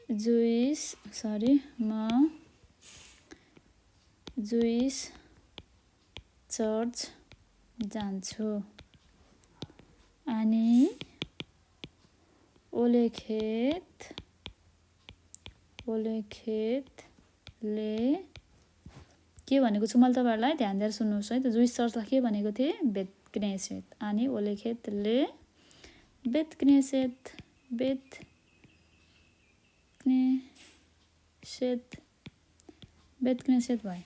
जुइस चर्च जान्छु अनि ओलेखेतले के भनेको छु मैले तपाईँहरूलाई ध्यान दिएर सुन्नुहोस् है त। जुइस चर्चलाई के भनेको थिएँ? बेतक्नेसेत। अनि ओलेखेतले बेतक्नेसेत भयो।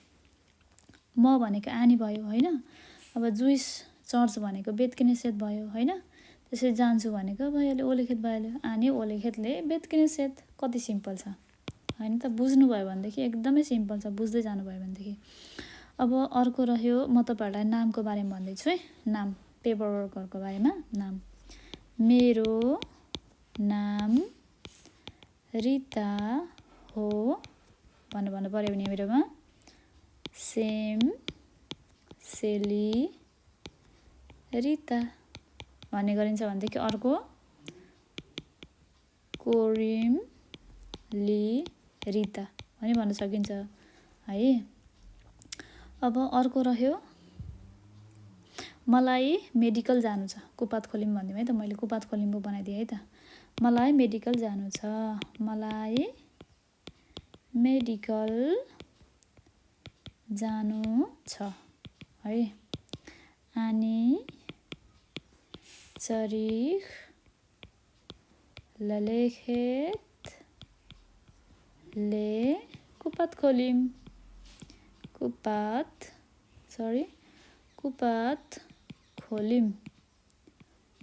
म भनेको आनी भयो होइन। अब जुइस चर्च भनेको बेतक्नेसेत भयो होइन। त्यसरी जान्छु भनेको भइहाल्यो, ओलेखेत भइहाल्यो। अनि ओलेखेतले बेतक्नेसेत। कति सिम्पल छ होइन त। बुझ्नुभयो भनेदेखि एकदमै सिम्पल छ, बुझ्दै जानुभयो भनेदेखि। अब अर्को रह्यो, म तपाईँहरूलाई नामको बारेमा भन्दैछु है। नाम, पेपर वर्कहरूको बारेमा। नाम, मेरो नाम रिता हो भन्नु पऱ्यो भने मेरोमा सेम, सेली, रिता भन्ने गरिन्छ भनेदेखि अर्को कोरिम, ली, रिता पनि भन्न सकिन्छ है। अब अर्को रह्यो, मलाई मेडिकल जानु छ। कुपात खोलिम भनिदिउँ है त। मैले कुपात खोलिम पो बनाइदिएँ है त। मलाई मेडिकल जानु छ। मलाई मेडिकल जानु छ है। अनि चरिख ललेखेतले कुपात खोलिम। कुपात खोलिम।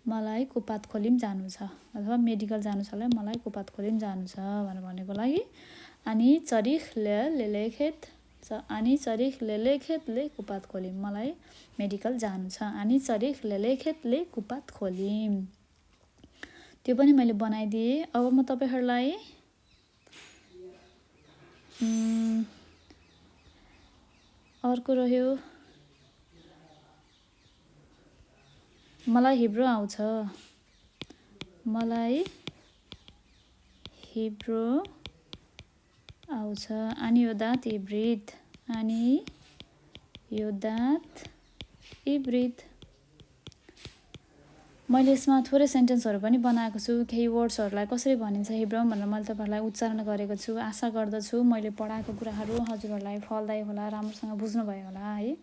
मलाई कुपात खोलिम जानु छ अथवा मेडिकल जानु छलाई मलाई कुपात खोलिम जानु छ भनेर भनेको लागि। अनि चरिख लेलेखेतले कुपात खोलिम। मलाई मेडिकल जानु छ अनि चरिख लेलेखेतले कुपात खोलिम। त्यो पनि मैले बनाइदिएँ। अब म तपाईँहरूलाई अर्को रह्यो, मलाई हिब्रू आउँछ। मलाई हिब्रू आउँछ अनि यो दाँत इब्रिद। अनि यो दाँत इब्रिद। मैले यसमा थोरै सेन्टेन्सहरू पनि बनाएको छु। केही वर्ड्सहरूलाई कसरी भनिन्छ हिब्रूमा भनेर मैले तपाईँहरूलाई उच्चारण गरेको छु। आशा गर्दछु मैले पढाएको कुराहरू हजुरहरूलाई फलदायी होला, राम्रोसँग बुझ्नुभयो होला है।